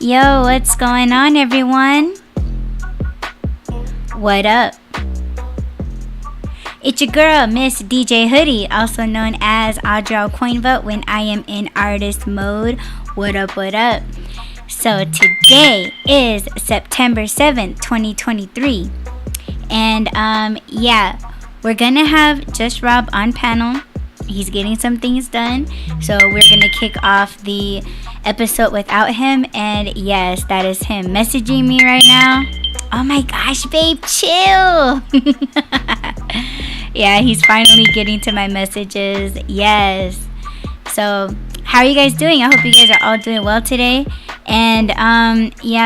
Yo, what's going on, everyone? What up? It's your girl, Miss DJ Hoodie, also known as Audra Coinvote when I am in artist mode. What up, what up? So today is September 7th, 2023. And we're gonna have Just Rob on panel. He's getting some things done. So we're gonna kick off the episode without him. And yes, that is him messaging me right now. Oh my gosh, babe, chill. Yeah, he's finally getting to my messages. Yes. So how are you guys doing? I hope you guys are all doing well today. And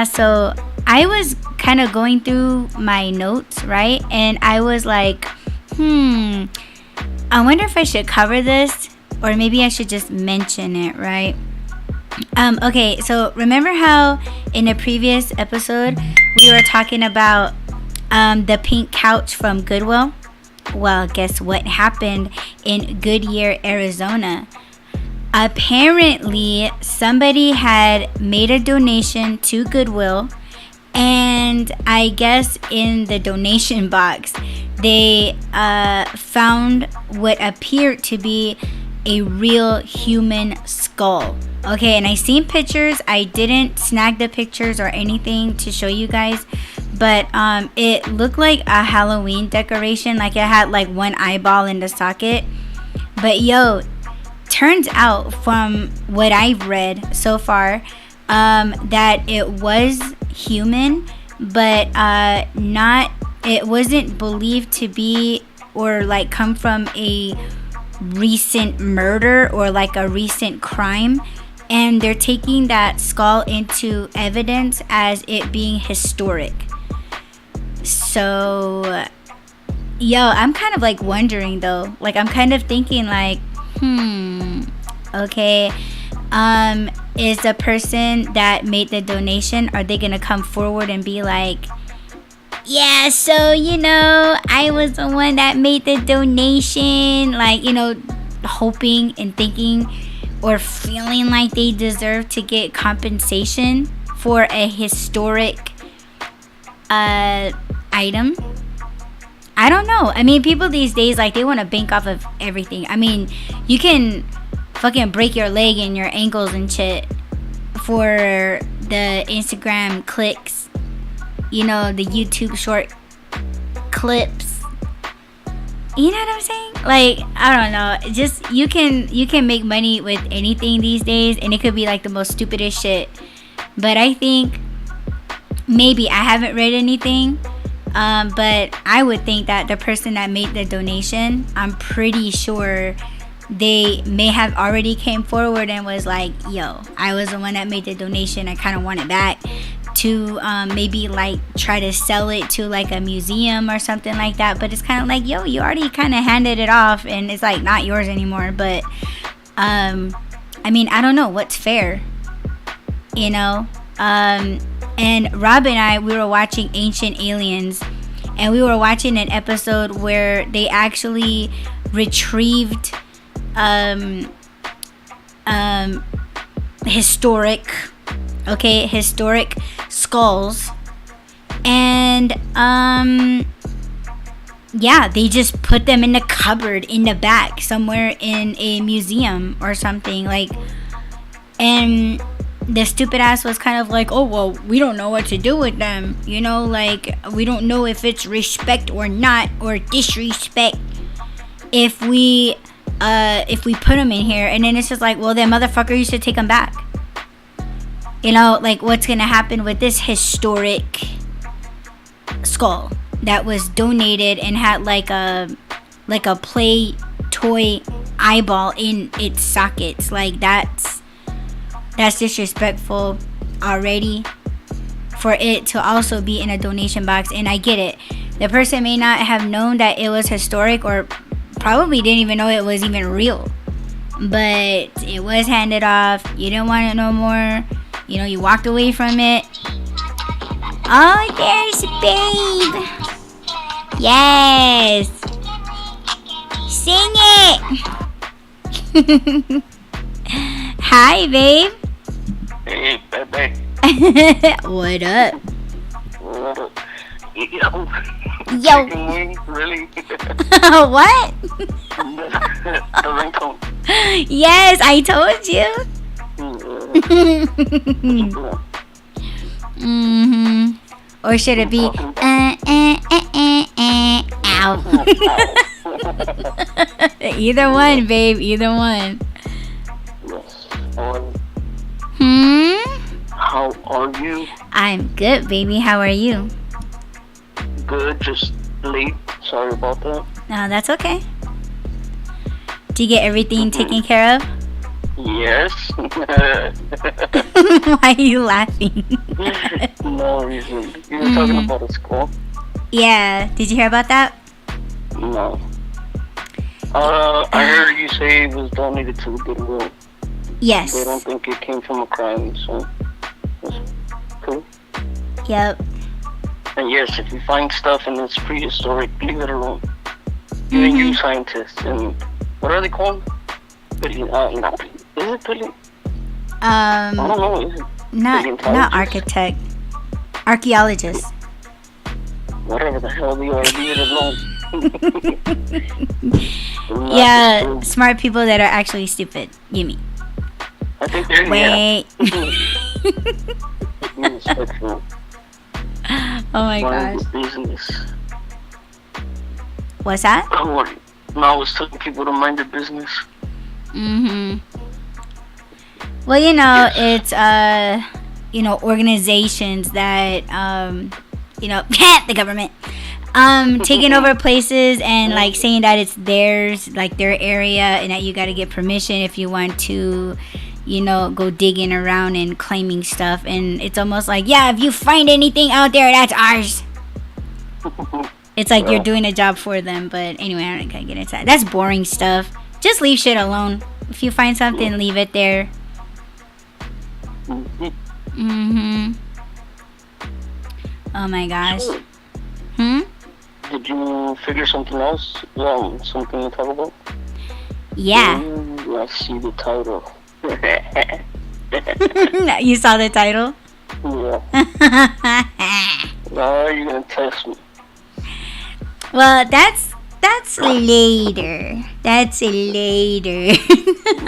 so I was kind of going through my notes, right? And I was like, I wonder if I should cover this, or maybe I should just mention it, right? Okay, so remember how in a previous episode we were talking about the pink couch from Goodwill? Well, guess what happened in Goodyear, Arizona? Apparently, somebody had made a donation to Goodwill, and I guess in the donation box, they found what appeared to be a real human skull. Okay, and I seen pictures. I didn't snag the pictures or anything to show you guys, but it looked like a Halloween decoration. Like it had like one eyeball in the socket. But yo, turns out from what I've read so far, that it was human, but it wasn't believed to be or like come from a recent murder or like a recent crime, and they're taking that skull into evidence as it being historic. So I'm kind of like wondering though, like I'm kind of thinking like okay, is the person that made the donation, are they gonna come forward and be like, yeah, so I was the one that made the donation, like, hoping and thinking or feeling like they deserve to get compensation for a historic item? I don't know. I mean, people these days, like, they want to bank off of everything. I mean, you can fucking break your leg and your ankles and shit for the Instagram clicks, the YouTube short clips. You know what I'm saying? Like, I don't know. Just you can make money with anything these days, and it could be like the most stupidest shit. But I think maybe, I haven't read anything, but I would think that the person that made the donation, I'm pretty sure they may have already came forward and was like, yo, I was the one that made the donation, I kind of want it back, to maybe like try to sell it to like a museum or something like that. But it's kind of like, yo, you already kind of handed it off and it's like not yours anymore. But I mean, I don't know what's fair, and Rob and I, we were watching Ancient Aliens, and we were watching an episode where they actually retrieved historic skulls, and they just put them in the cupboard in the back somewhere in a museum or something, like, and the stupid ass was kind of like, oh well, we don't know what to do with them, like, we don't know if it's respect or not, or disrespect if we put them in here. And then it's just like, well then, motherfucker, you should take them back. Like, what's gonna happen with this historic skull that was donated and had like a play toy eyeball in its sockets? Like, that's disrespectful already for it to also be in a donation box. And I get it, the person may not have known that it was historic, or probably didn't even know it was even real, but it was handed off. You didn't want it no more. You walked away from it. Oh, there's babe. Yes. Sing it. Hi, babe. Hey, babe. What up? Yo. Yo. Chicken wing, really? What? The ringtone. Yes, I told you. Mm-hmm. Or should it be ow? Either one, babe. Either one. Yes. How are you? I'm good, baby. How are you? Good, just late. Sorry about that. No, that's okay. Did you get everything taken care of? Yes. Why are you laughing? No reason. You were talking about a school? Yeah. Did you hear about that? No. I heard you say it was donated to the Goodwill. Yes. They don't think it came from a crime, so that's cool. Yep. And yes, if you find stuff and it's prehistoric, leave it alone. Even you scientists and what are they called? Is it I don't know. Is it not architect, archaeologist. Whatever the hell they are, leave it alone. Yeah, smart people that are actually stupid. You mean? I think they're wait. Respectful. Oh my gosh. Business. What's that? No, I was telling people to mind their business. Well, you know, it's organizations that the government taking over places and like saying that it's theirs, like their area, and that you got to get permission if you want to, go digging around and claiming stuff. And it's almost like, yeah, if you find anything out there, that's ours. It's like you're doing a job for them. But anyway, I don't get into that. That's boring stuff. Just leave shit alone. If you find something, leave it there. Oh my gosh. Did you figure something else? Something to talk about? Yeah. Let's see the title. You saw the title? Yeah. Now you're gonna test me. Well, that's later. That's later.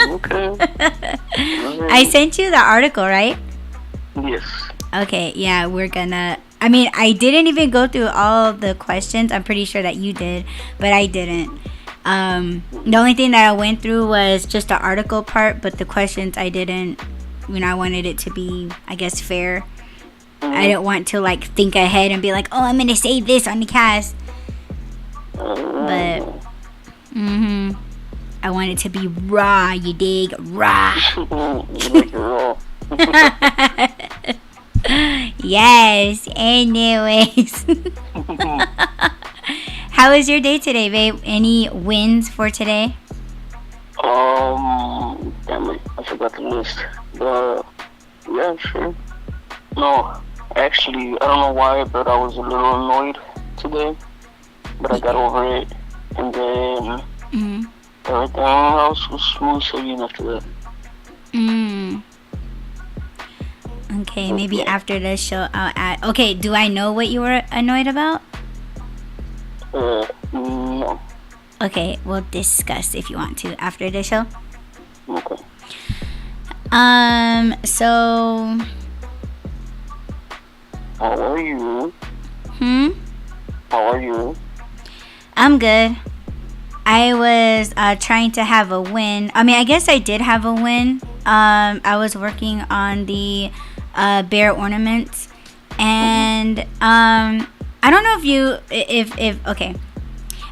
Okay. I sent you the article, right? Yes. Okay, yeah, I didn't even go through all the questions. I'm pretty sure that you did, but I didn't. The only thing that I went through was just the article part, but the questions I didn't. I wanted it to be, I guess, fair. I didn't want to like think ahead and be like, oh, I'm gonna say this on the cast. But I want it to be raw, you dig? Raw. Like raw. Yes, anyways. How was your day today, babe? Any wins for today? Damn it, I forgot the list. But yeah, sure. No, actually, I don't know why, but I was a little annoyed today. But I got over it, and then everything else was smooth sailing after that. Okay, maybe after the show I'll add. Okay, do I know what you were annoyed about? No. Okay, we'll discuss if you want to after the show. Okay. So. How are you? How are you? I'm good. I was trying to have a win. I mean, I guess I did have a win. I was working on the bear ornaments, and I don't know if okay.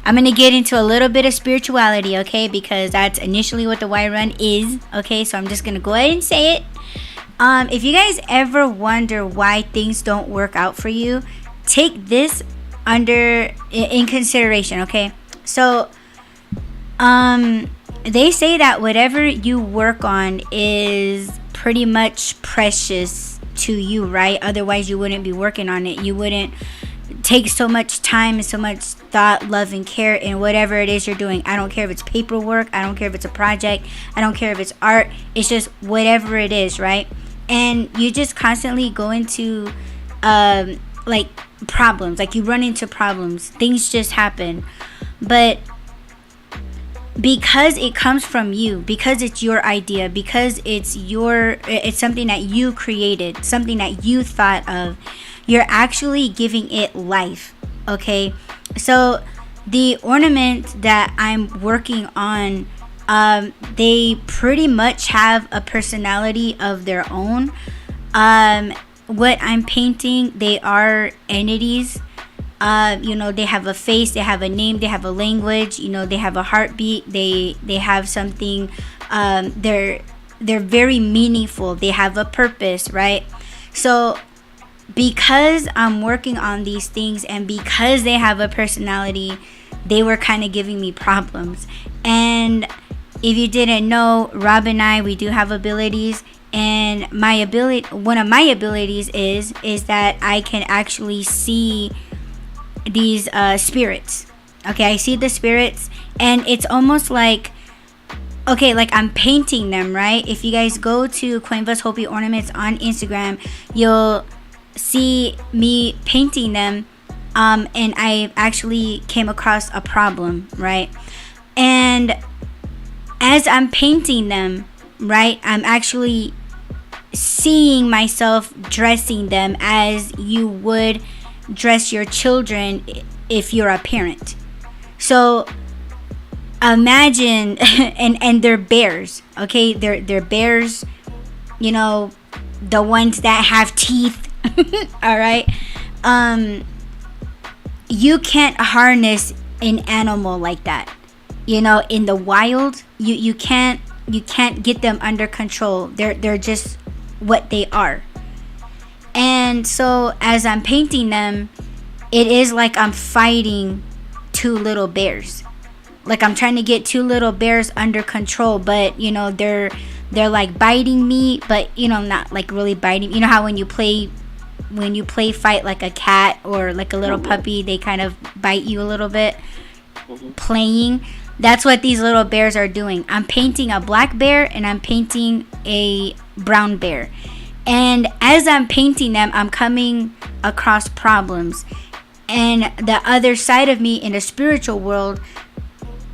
I'm gonna get into a little bit of spirituality, okay? Because that's initially what the Y Run is, okay? So I'm just gonna go ahead and say it. If you guys ever wonder why things don't work out for you, take this in consideration, okay? So they say that whatever you work on is pretty much precious to you, right? Otherwise you wouldn't be working on it. You wouldn't take so much time and so much thought, love, and care in whatever it is you're doing. I don't care if it's paperwork, I don't care if it's a project, I don't care if it's art. It's just whatever it is, right? and you just constantly go into like problems, like you run into problems, things just happen. But because it comes from you, because it's your idea, because it's something that you created, something that you thought of, you're actually giving it life. Okay, so the ornament that I'm working on, they pretty much have a personality of their own. What I'm painting, they are entities. They have a face, they have a name, they have a language, they have a heartbeat, they have something. They're very meaningful, they have a purpose, right? So because I'm working on these things and because they have a personality, they were kind of giving me problems. And if you didn't know, Rob and I, we do have abilities. And one of my abilities is that I can actually see these spirits. Okay, I see the spirits, and it's almost like, okay, like I'm painting them, right? If you guys go to Cuenva's Hopi Ornaments on Instagram, you'll see me painting them. And I actually came across a problem, right? And as I'm painting them, right, I'm actually seeing myself dressing them as you would dress your children if you're a parent. So imagine, and they're bears, okay? They're bears, the ones that have teeth. All right. You can't harness an animal like that. In the wild, you can't get them under control. They're just what they are. And so as I'm painting them, it is like I'm fighting two little bears. Like I'm trying to get two little bears under control, but they're like biting me, but not like really biting. You know how when you play fight like a cat or like a little puppy, they kind of bite you a little bit. Playing. That's what these little bears are doing. I'm painting a black bear and I'm painting a brown bear. And as I'm painting them, I'm coming across problems. And the other side of me in the spiritual world,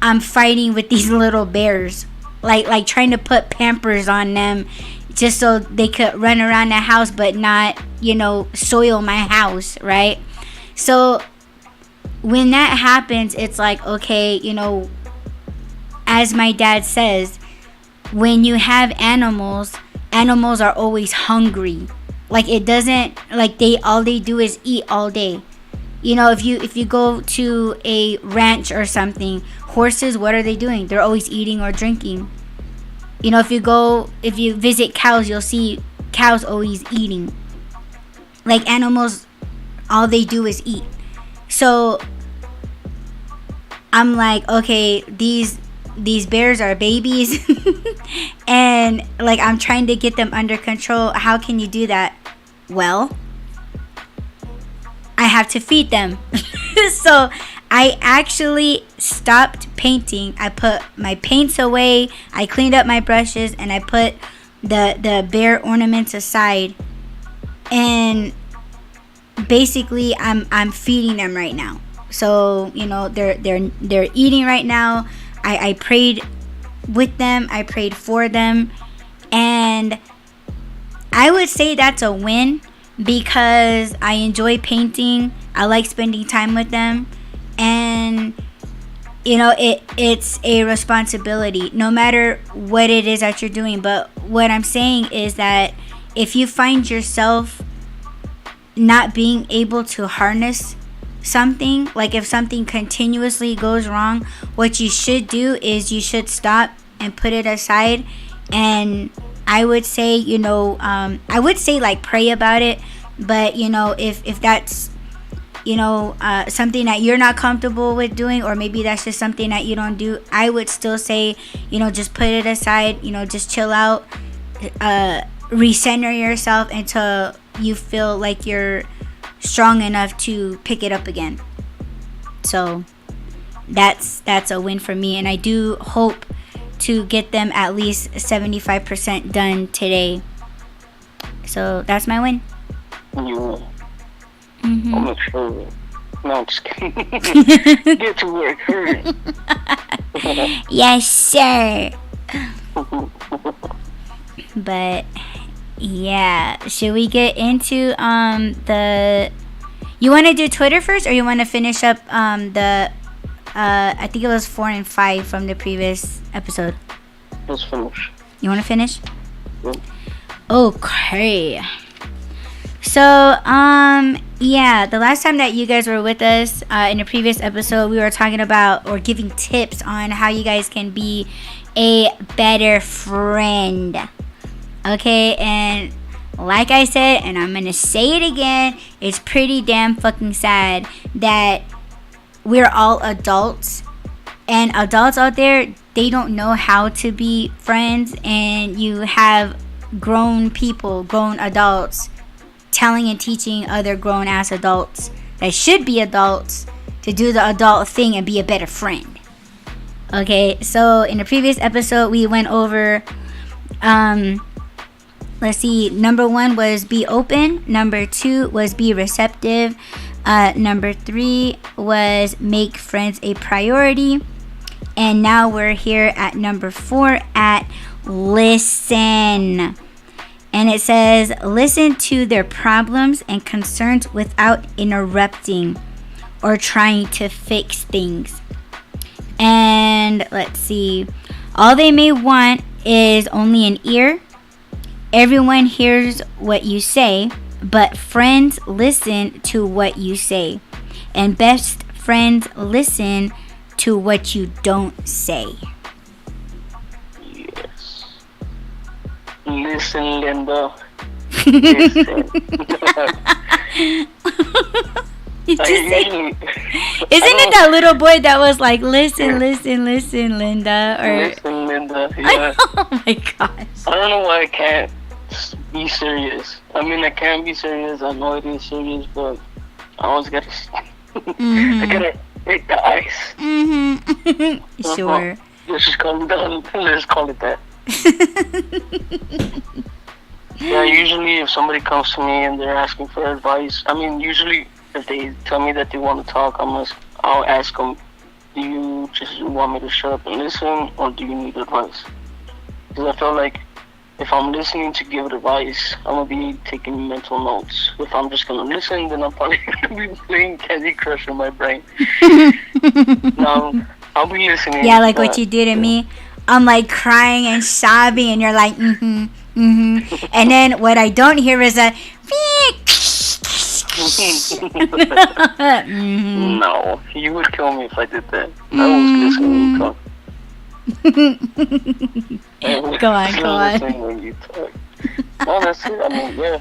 I'm fighting with these little bears. Like trying to put pampers on them just so they could run around the house but not, soil my house, right? So when that happens, it's like, okay, as my dad says, when you have animals are always hungry. Like it doesn't, like all they do is eat all day. If you go to a ranch or something, horses, what are they doing? They're always eating or drinking. If you visit cows, you'll see cows always eating. Like animals, all they do is eat. So I'm like, okay, these bears are babies and like I'm trying to get them under control. How can you do that? Well, I have to feed them. So I actually stopped painting. I put my paints away, I cleaned up my brushes, and I put the bear ornaments aside. And basically I'm feeding them right now. So they're eating right now. I prayed with them, I prayed for them, and I would say that's a win because I enjoy painting. I like spending time with them, and it's a responsibility no matter what it is that you're doing. But what I'm saying is that if you find yourself not being able to harness something, like if something continuously goes wrong, what you should do is you should stop and put it aside. And I would say like pray about it, but if that's something that you're not comfortable with doing, or maybe that's just something that you don't do, I would still say just put it aside, just chill out, recenter yourself until you feel like you're strong enough to pick it up again. So that's a win for me, and I do hope to get them at least 75% done today. So that's my win. You win. Mm-hmm. I'll make sure of it. No, I'm just kidding. Get to work, hurry. Yes, sir. But yeah, should we get into the? You want to do Twitter first, or you want to finish up the? I think it was 4 and 5 from the previous episode. Let's finish. You want to finish? Yep. Okay. So, yeah, the last time that you guys were with us in the previous episode, we were talking about or giving tips on how you guys can be a better friend. Okay, and like I said, and I'm gonna say it again, it's pretty damn fucking sad that we're all adults, and adults out there, they don't know how to be friends, and you have grown people, grown adults telling and teaching other grown ass adults that should be adults to do the adult thing and be a better friend. Okay, so in the previous episode we went over let's see, number 1 was be open, number 2 was be receptive, number 3 was make friends a priority, and now we're here at number 4 at listen. And it says, listen to their problems and concerns without interrupting or trying to fix things. And let's see, all they may want is only an ear. Everyone hears what you say, but friends listen to what you say. And best friends listen to what you don't say. Listen, Linda. Listen. Did you say? Isn't it that little boy that was like, listen, listen, listen, Linda? Or listen, Linda. Yeah. Oh my gosh. I don't know why I can't be serious. I mean, I can be serious. I know it is serious, but I always gotta. I gotta break the ice. Mm-hmm. Sure. Let's just call it that. Let's call it that. Yeah, usually if somebody comes to me and they're asking for advice, I mean, usually if they tell me that they want to talk, I'll ask them, do you just want me to shut up and listen, or do you need advice? Because I feel like if I'm listening to give advice, I'm going to be taking mental notes. If I'm just going to listen, then I'm probably going to be playing Candy Crush in my brain. No, I'll be listening. Yeah, like what you do to me. I'm like crying and sobbing, and you're like, and then what I don't hear is a No, you would kill me if I did that. I was listening when you talk. Go on. When you talk. No, that's it. I mean, yeah.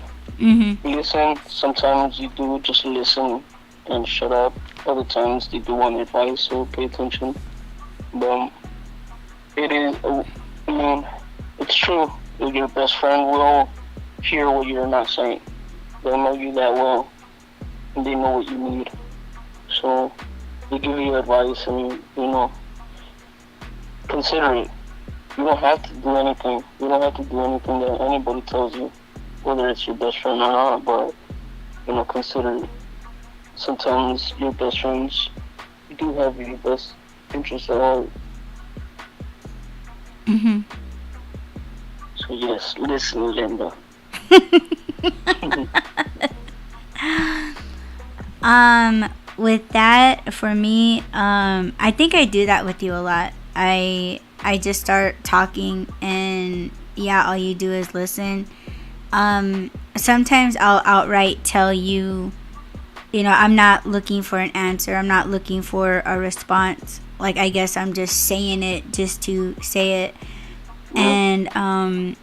Listen. Sometimes you do just listen and shut up. Other times they do want advice, so pay attention. But it is, I mean, it's true. Your best friend will hear what you're not saying. They'll know you that well, and they know what you need. So they give you advice, and consider it. You don't have to do anything. You don't have to do anything that anybody tells you, whether it's your best friend or not. But consider it. Sometimes your best friends do have your best interests at heart. So yes, listen, Linda. With that, for me, I think I do that with you a lot. I just start talking, and yeah, all you do is listen. Sometimes I'll outright tell you, I'm not looking for an answer. I'm not looking for a response. Like, I guess I'm just saying it just to say it. And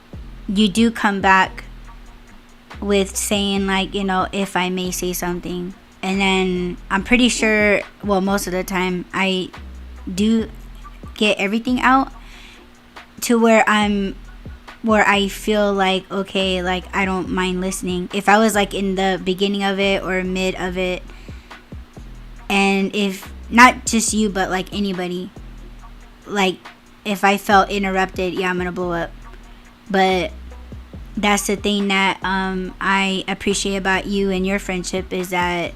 you do come back with saying, like, if I may say something. And then I'm pretty sure, well, most of the time I do get everything out to where I feel like, okay, like, I don't mind listening. If I was like in the beginning of it or mid of it, and if not just you, but like anybody, like, if I felt interrupted, yeah, I'm gonna blow up. But that's the thing that I appreciate about you and your friendship is that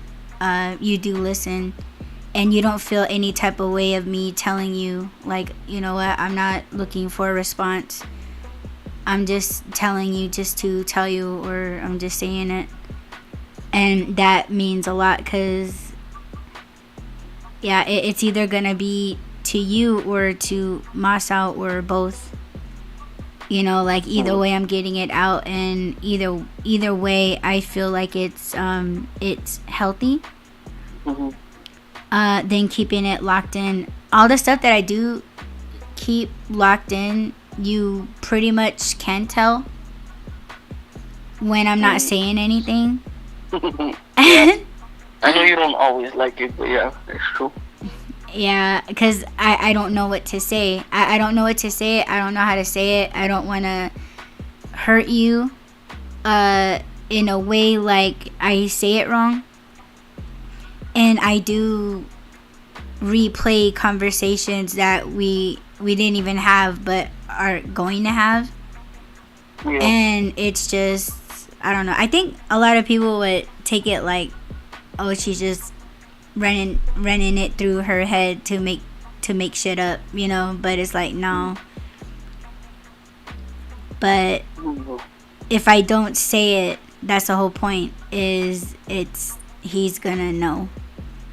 you do listen, and you don't feel any type of way of me telling you, like, you know what, I'm not looking for a response. I'm just telling you just to tell you, or I'm just saying it. And that means a lot because, yeah, it's either going to be to you or to Masao or both. You know, like either way I'm getting it out, and either way I feel like it's healthy. Mm-hmm. Than keeping it locked in. All the stuff that I do keep locked in, you pretty much can tell when I'm not saying anything. Yeah. I know you don't always like it, but yeah, it's true. Yeah, because I don't know what to say. I don't know what to say. I don't know how to say it. I don't want to hurt you in a way like I say it wrong. And I do replay conversations that we didn't even have but are going to have. Yeah. And it's just, I don't know. I think a lot of people would take it like, oh, she's just running it through her head to make shit up, you know. But it's like, no. But if I don't say it, that's the whole point. Is he's gonna know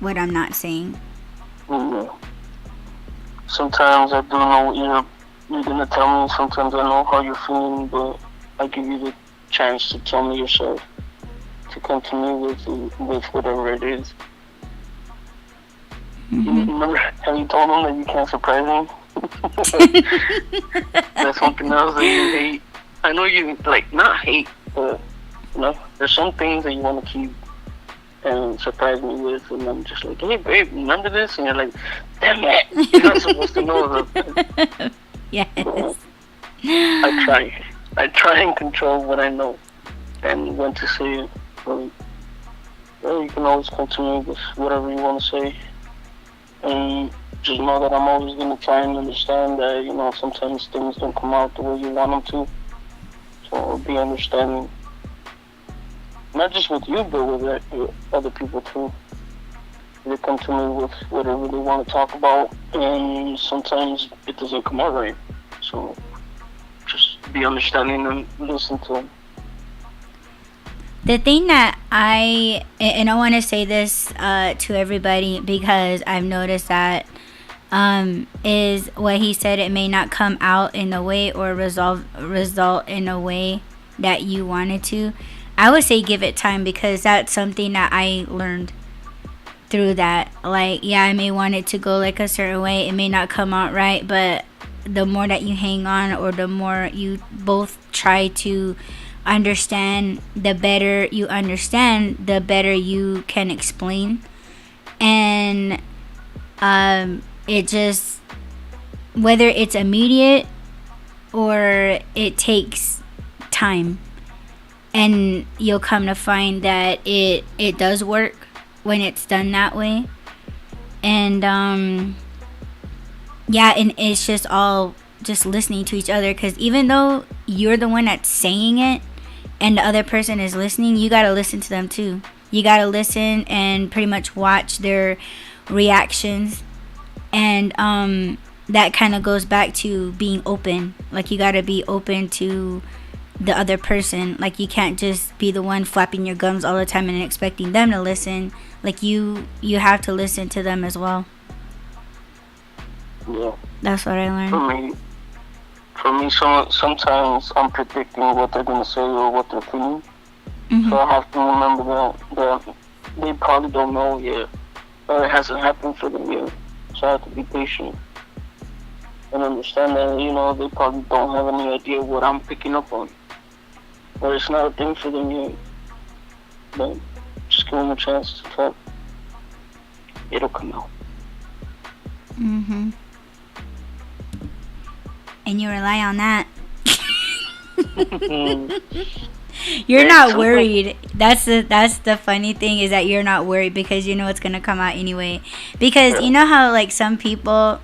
what I'm not saying. Mm-hmm. Sometimes I do know what you're gonna tell me. Sometimes I know how you're feeling, but I give you the chance to tell me yourself, to come to me with whatever it is. Mm-hmm. Remember, have you told them that you can't surprise me? That's something else that you hate. I know you, like, not hate, but, you know, there's some things that you want to keep and surprise me with, and I'm just like, hey, babe, remember this? And you're like, damn it, you're not supposed to know that. Yes. So, I try and control what I know and when to say it. But, well, you can always come to me with whatever you want to say. And just know that I'm always going to try and understand that, you know, sometimes things don't come out the way you want them to. So be understanding. Not just with you, but with other people too. They come to me with whatever they want to talk about, and sometimes it doesn't come out right. So just be understanding and listen to them. The thing that I want to say this to everybody, because I've noticed that is what he said. It may not come out in a way or result in a way that you wanted to. I would say give it time, because that's something that I learned through that. Like, yeah, I may want it to go like a certain way. It may not come out right, but the more that you hang on, or the more you both try to understand, the better you understand, the better you can explain. And it just, whether it's immediate or it takes time, and you'll come to find that it does work when it's done that way. And yeah, and it's just all just listening to each other, because even though you're the one that's saying it and the other person is listening, you got to listen to them too. You got to listen and pretty much watch their reactions. And that kind of goes back to being open. Like, you got to be open to the other person. Like, you can't just be the one flapping your gums all the time and expecting them to listen. Like, you have to listen to them as well. Yeah. That's what I learned. For me, sometimes I'm predicting what they're gonna say or what they're feeling. Mm-hmm. So I have to remember that they probably don't know yet, or it hasn't happened for them yet. So I have to be patient and understand that, you know, they probably don't have any idea what I'm picking up on, or it's not a thing for them yet. But just give them a chance to talk. It'll come out. Mm-hmm. And you rely on that. You're not worried. That's the funny thing, is that you're not worried, because you know it's gonna come out anyway. Because you know how, like, some people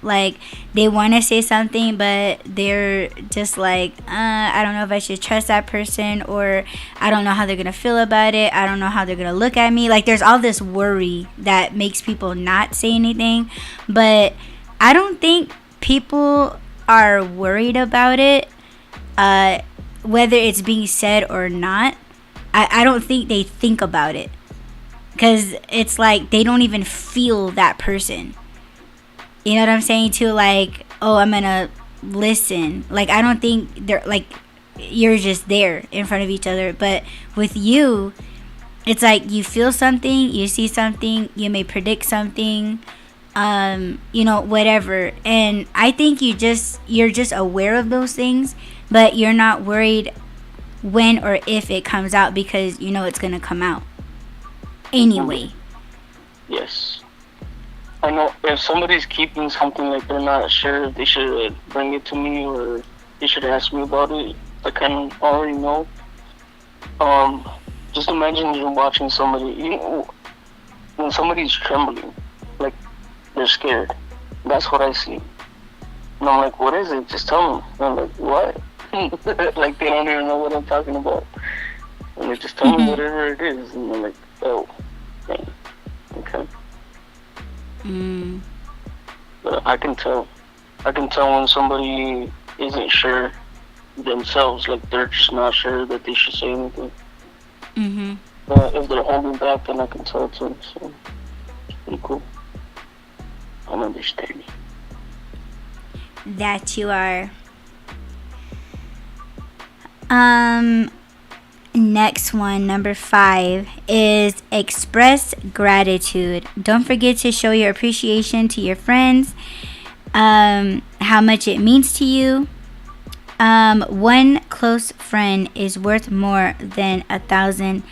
like they want to say something but they're just like I don't know if I should trust that person, or I don't know how they're gonna feel about it, I don't know how they're gonna look at me. Like there's all this worry that makes people not say anything. But I don't think people are worried about it, whether it's being said or not. I don't think they think about it, because it's like they don't even feel that person. You know what I'm saying too? Like, oh, I'm gonna listen. Like, I don't think they're like, you're just there in front of each other. But with you, it's like you feel something, you see something, you may predict something, whatever. And I think you're just aware of those things, but you're not worried when or if it comes out, because you know it's gonna come out anyway. Yes. I know if somebody's keeping something like they're not sure, they should bring it to me, or they should ask me about it. I kind of already know. Just imagine you're watching somebody, when somebody's trembling, like they're scared. That's what I see. And I'm like, what is it? Just tell me. And I'm like, what? Like they don't even know what I'm talking about. And they just tell me whatever it is. And I'm like, oh, dang. Okay. But I can tell. I can tell when somebody isn't sure themselves, like they're just not sure that they should say anything. But if they're holding back, then I can tell too. So it's pretty cool. I'm understanding. That you are. Next one, number 5, is express gratitude. Don't forget to show your appreciation to your friends, how much it means to you. One close friend is worth more than 1,000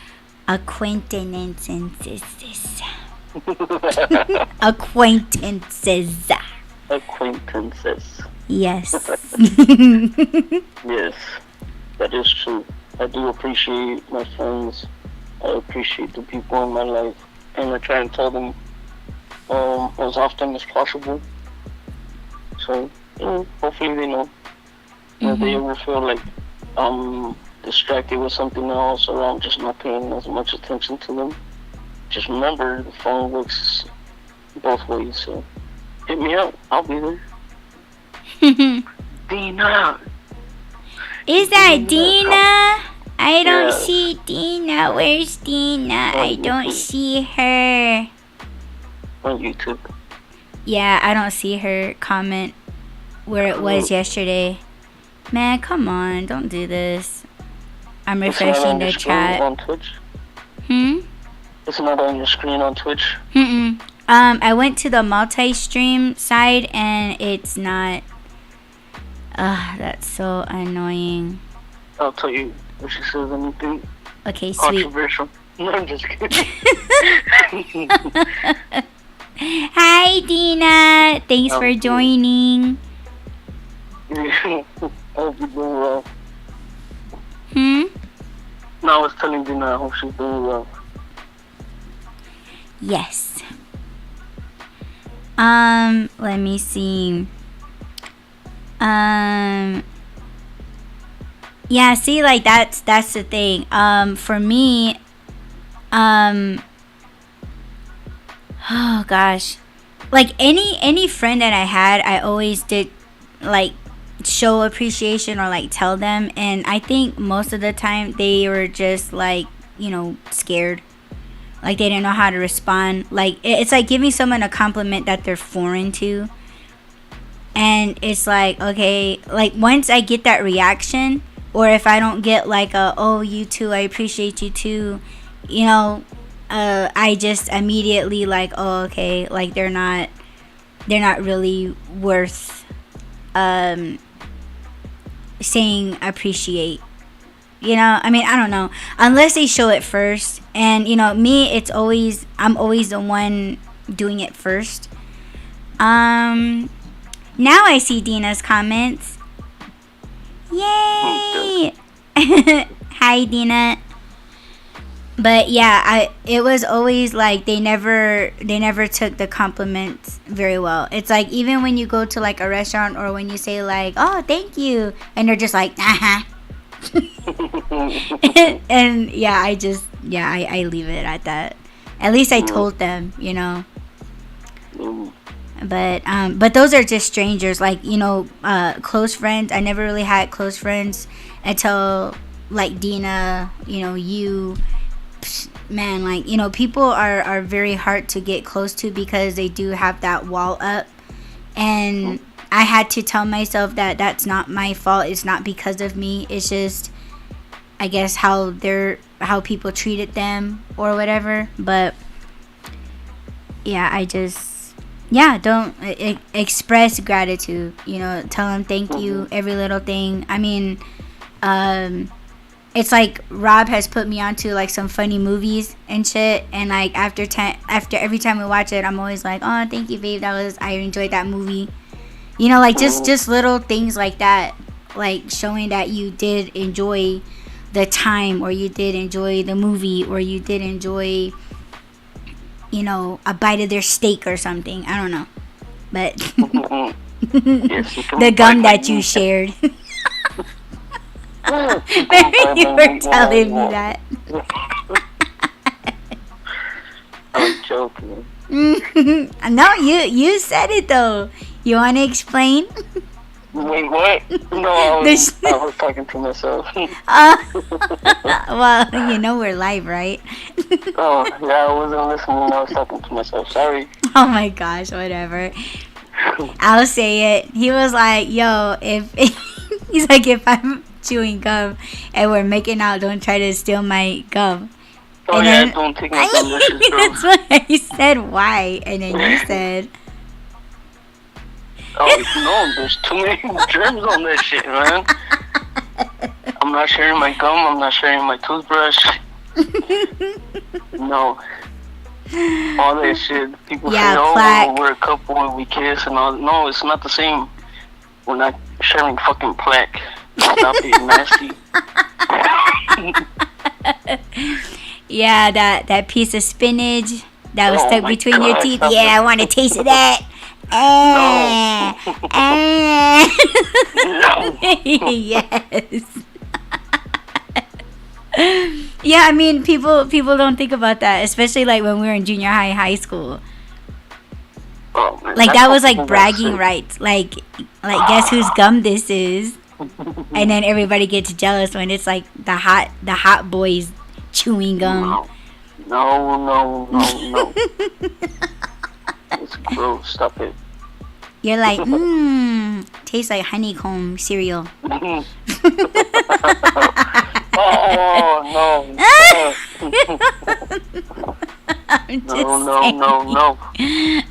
acquaintances. Acquaintances. Acquaintances. Yes. Yes, that is true. I do appreciate my friends. I appreciate the people in my life, and I try and tell them as often as possible. So hopefully they know. If they ever feel like I'm distracted with something else, or I'm just not paying as much attention to them, just remember the phone works both ways. So hit me up. I'll be there. Dina. Is that Dina? I don't see Dina. Where's Dina? I don't see her. On YouTube. Yeah, I don't see her comment where it was yesterday. Man, come on. Don't do this. I'm refreshing the chat. On Twitch? It's not on your screen on Twitch? I went to the multi-stream side and it's not. That's so annoying. I'll tell you if she says anything. Okay, sweet. Controversial. No, I'm just kidding. Hi, Dina. Thanks for joining. I hope you're doing well. No, I was telling Dina I hope she's doing well. Yes. Let me see. Yeah, see, like that's the thing. For me, oh gosh, like any friend that I had, I always did like show appreciation or like tell them, and I think most of the time they were just like, scared. Like they didn't know how to respond. Like it's like giving someone a compliment that they're foreign to. And it's like, okay, like once I get that reaction, or if I don't get like oh, you too, I appreciate you too, I just immediately like, oh, okay, like they're not really worth saying appreciate. I mean, I don't know, unless they show it first. And me, I'm always the one doing it first. Now I see Dina's comments. Yay! Hi, Dina. But yeah, it was always like they never took the compliments very well. It's like even when you go to like a restaurant or when you say like, "Oh, thank you," and they're just like, "Uh-huh." And yeah, I leave it at that. At least I told them, you know. But those are just strangers, like, you know, close friends. I never really had close friends until like Dina, you know, you. Man, like, you know, people are very hard to get close to because they do have that wall up, and I had to tell myself that that's not my fault. It's not because of me. It's just, I guess, how people treated them or whatever. But yeah, I just, yeah, don't express gratitude, you know, tell them thank you, every little thing. I mean, it's like Rob has put me onto like some funny movies and shit, and like after every time we watch it, I'm always like, "Oh, thank you, babe. I enjoyed that movie." You know, like just little things like that, like showing that you did enjoy the time, or you did enjoy the movie, or you did enjoy, you know, a bite of their steak or something. I don't know, but the gum that you shared. Maybe you were telling me that. I'm joking. No, you said it though. You want to explain? Wait, what? No, I was talking to myself. Well, you know we're live, right? Oh, yeah, I wasn't listening. I was talking to myself. Sorry. Oh my gosh, whatever. I'll say it. He was like, "Yo, if he's like, if I'm chewing gum and we're making out, don't try to steal my gum." Oh, and yeah, then, don't take my delicious, bro. That's what I said. Why? And then you said, "Oh, no, there's too many germs on that shit, man. I'm not sharing my gum. I'm not sharing my toothbrush. No. All that shit. People say, oh, we're a couple and we kiss and all. No, it's not the same. We're not sharing fucking plaque. Stop being nasty." Yeah, that piece of spinach that was stuck between your teeth. Yeah, I want a taste of that. Yes. Yeah, I mean, people don't think about that, especially like when we were in junior high school. Oh, man, like that was like bragging rights. Like guess whose gum this is, and then everybody gets jealous when it's like the hot boys chewing gum. No. It's gross. Stop it. You're like, tastes like honeycomb cereal. Oh, no. I'm just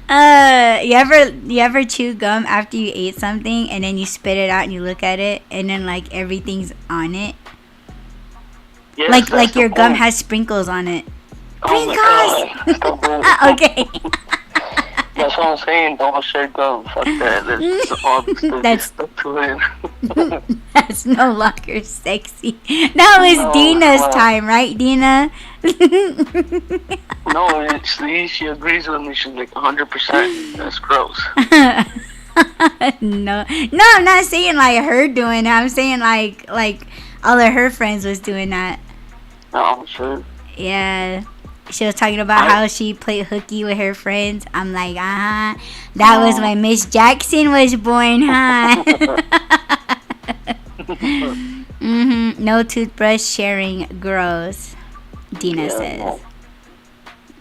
No. You ever chew gum after you ate something and then you spit it out and you look at it and then like everything's on it? Yes, like your gum has sprinkles on it. Sprinkles! Okay. That's what I'm saying. Don't share gum. Fuck that. That's too in. That's no longer sexy. That was Dina's time, right, Dina? No, she agrees with me. She's like 100%. That's gross. No, I'm not saying like her doing it. I'm saying like all of her friends was doing that. No, I'm sure. Yeah. She was talking about how she played hooky with her friends. I'm like, that was when Miss Jackson was born, huh? No toothbrush sharing, gross, Dina says.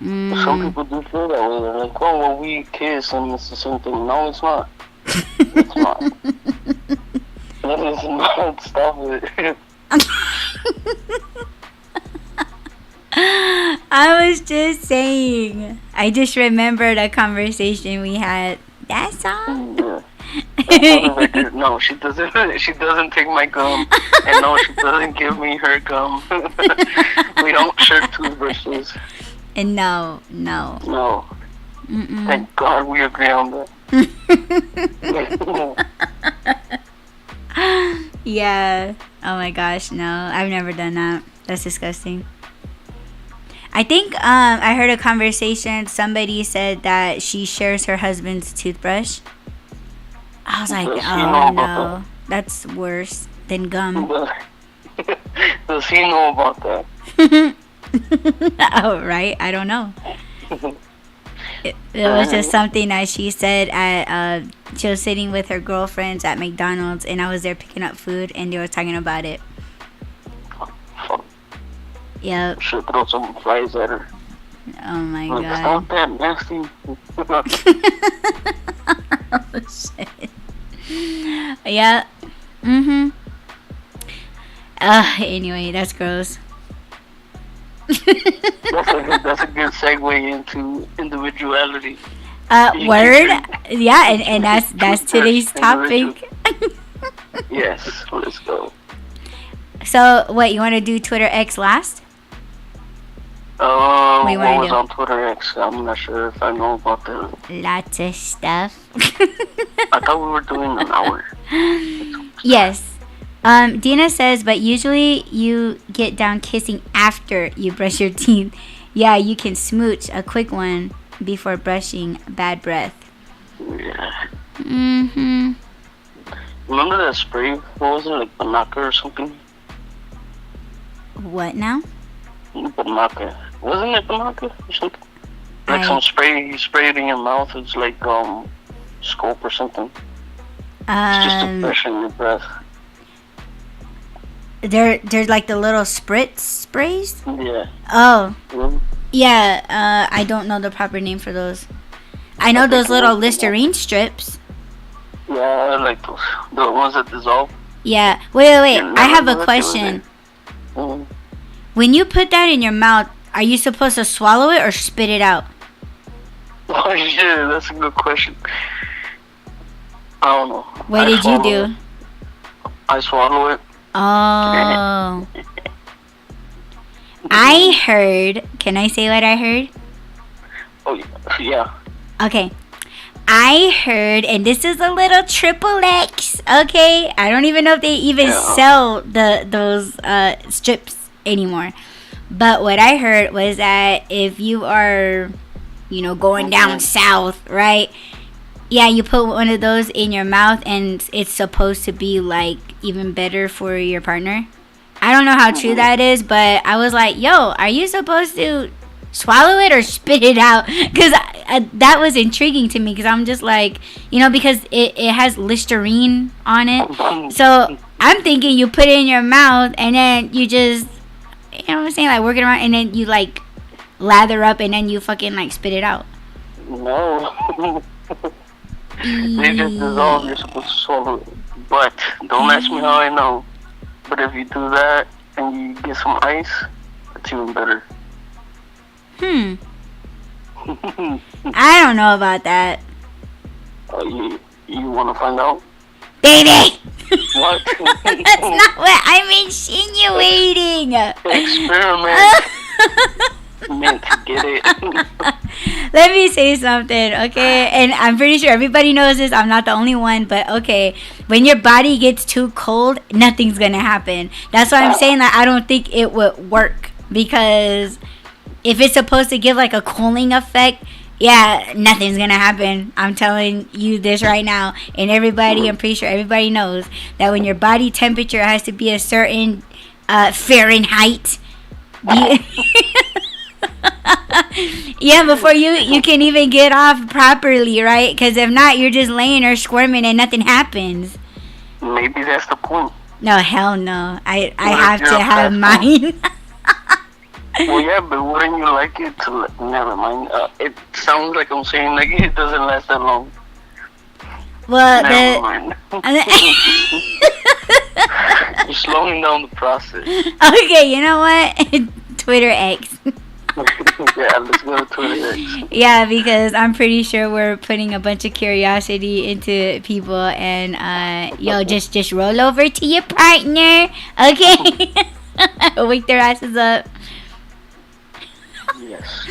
No. Some people do feel that way. They're like, oh, well, we kiss and it's the same thing. No, it's not. It's not. That is not. Stop it. I was just saying. I just remembered a conversation we had. That's all. Yeah. No, she doesn't. She doesn't take my gum, and no, she doesn't give me her gum. We don't share toothbrushes. And no. Thank God we agree on that. Yeah. Oh my gosh, no. I've never done that. That's disgusting. I think I heard a conversation. Somebody said that she shares her husband's toothbrush. I was like, Does he oh know about no, that's worse than gum. that? Does he know about that? Oh, right. I don't know. It was just something that she said at she was sitting with her girlfriends at McDonald's, and I was there picking up food, and they were talking about it. Fuck. Yep. Should throw some fries at her. Oh my Like, god. stop that nasty. Oh shit. Yeah. Mhm. Anyway, that's gross. That's a good segue into individuality. Word. Yeah, and that's today's topic. Yes, let's go. So, what you want to do? Twitter X last? What you wanna was do? on Twitter X? I'm not sure if I know about that. Lots of stuff. I thought we were doing an hour. Yes. Dina says, but usually you get down kissing after you brush your teeth. Yeah, you can smooch a quick one before brushing. Bad breath. Yeah. Mm-hmm. Remember that spray? What was it, like Banaka or something? What now? Banaka. Wasn't it Banaka or something? Like some spray, you spray it in your mouth. It's like scope or something. It's just to freshen your breath. There's like the little spritz sprays. Yeah. Oh. Mm-hmm. Yeah. I don't know the proper name for those. I know those little Listerine strips. Yeah, I like those. The ones that dissolve. Yeah. Wait. Yeah, I have a no, question. Mm-hmm. When you put that in your mouth, are you supposed to swallow it or spit it out? Oh yeah, that's a good question. I don't know. What did you do? I swallow it. Oh. I heard. Can I say what I heard? Oh yeah. Okay. I heard, and this is a little triple X. Okay, I don't even know if they even sell those strips anymore. But what I heard was that if you are, going down south, right? Yeah, you put one of those in your mouth, and it's supposed to be like even better for your partner. I don't know how true that is, but I was like, yo, are you supposed to swallow it or spit it out? Because that was intriguing to me, because I'm just like, because it has Listerine on it. So I'm thinking you put it in your mouth and then you just, you know what I'm saying, like work it around, and then you like lather up and then you fucking like spit it out. No. They just dissolve, you're supposed to swallow it. But don't ask me how I know. But if you do that and you get some ice, it's even better. I don't know about that. You want to find out? Baby! What? That's not what I'm insinuating. Experiment. Meant to get it. Let me say something, okay? And I'm pretty sure everybody knows this. I'm not the only one, but okay. When your body gets too cold, nothing's gonna happen. That's why I'm saying that I don't think it would work, because if it's supposed to give like a cooling effect, yeah, nothing's gonna happen. I'm telling you this right now. And everybody, I'm pretty sure everybody knows that when your body temperature has to be a certain Fahrenheit, yeah, before you can even get off properly, right? Because if not, you're just laying there squirming and nothing happens. Maybe that's the point. No, hell no. I have to have mine. Well, yeah, but wouldn't you like it to... Never mind. It sounds like I'm saying like it doesn't last that long. Well, never mind. You're slowing down the process. Okay, you know what? Twitter X. Yeah, let's go to Twitter X. Yeah, because I'm pretty sure we're putting a bunch of curiosity into people, and yo, just roll over to your partner, okay? Wake their asses up. Yes.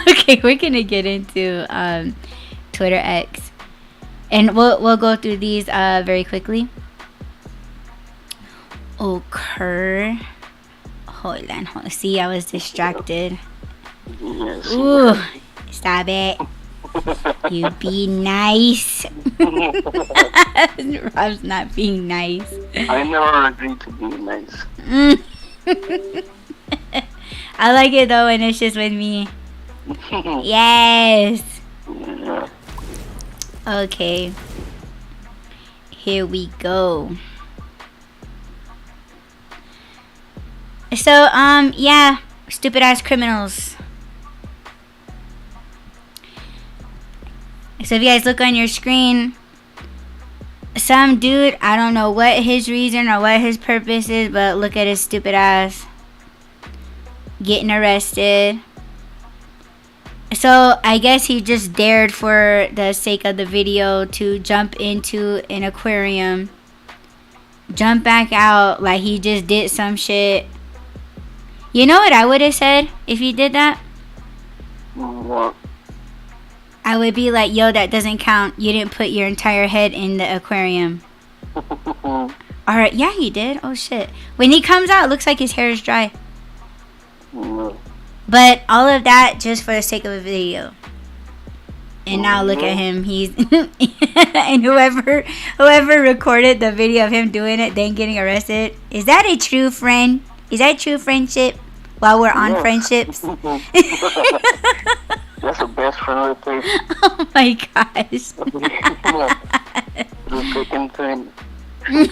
Okay, we're gonna get into Twitter X, and we'll go through these very quickly. Okay. Hold on. See, I was distracted. Yes. Ooh, stop it. You be nice. Rob's not being nice. I never agreed to be nice. I like it though when it's just with me. Yes. Yeah. Okay. Here we go. So, yeah. Stupid ass criminals. So if you guys look on your screen, some dude, I don't know what his reason or what his purpose is, but look at his stupid ass getting arrested. So I guess he just dared, for the sake of the video, to jump into an aquarium, jump back out like he just did some shit. You know what I would have said if he did that? What? I would be like, yo, that doesn't count. You didn't put your entire head in the aquarium. Alright, yeah, he did. Oh, shit. When he comes out, it looks like his hair is dry. But all of that just for the sake of a video. And now look at him. He's... and whoever recorded the video of him doing it, then getting arrested. Is that a true friend? Is that true friendship? While we're on friendships? That's the best friend right there. Oh my gosh. The second thing.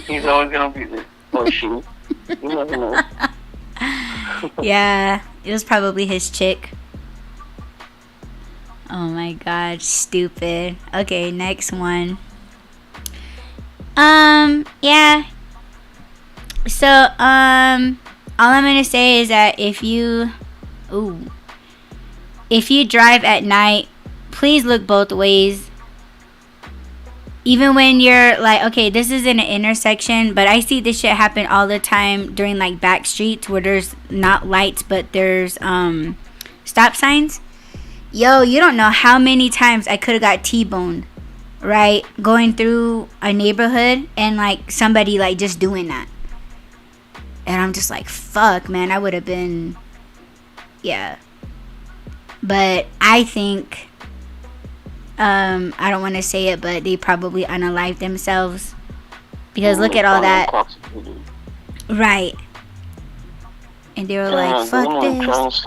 He's always gonna be there. Or she. You never know. Yeah, it was probably his chick. Oh my god, stupid. Okay, next one. Yeah. So, all I'm gonna say is that if you drive at night, please look both ways. Even when you're like, okay, this is in an intersection, but I see this shit happen all the time during like back streets where there's not lights, but there's stop signs. Yo, you don't know how many times I could have got T-boned, right? Going through a neighborhood and like somebody like just doing that. And I'm just like, fuck, man, I would have been, yeah. But I think, I don't want to say it, but they probably unalived themselves. Because look at all that. Right. And they were like, fuck this.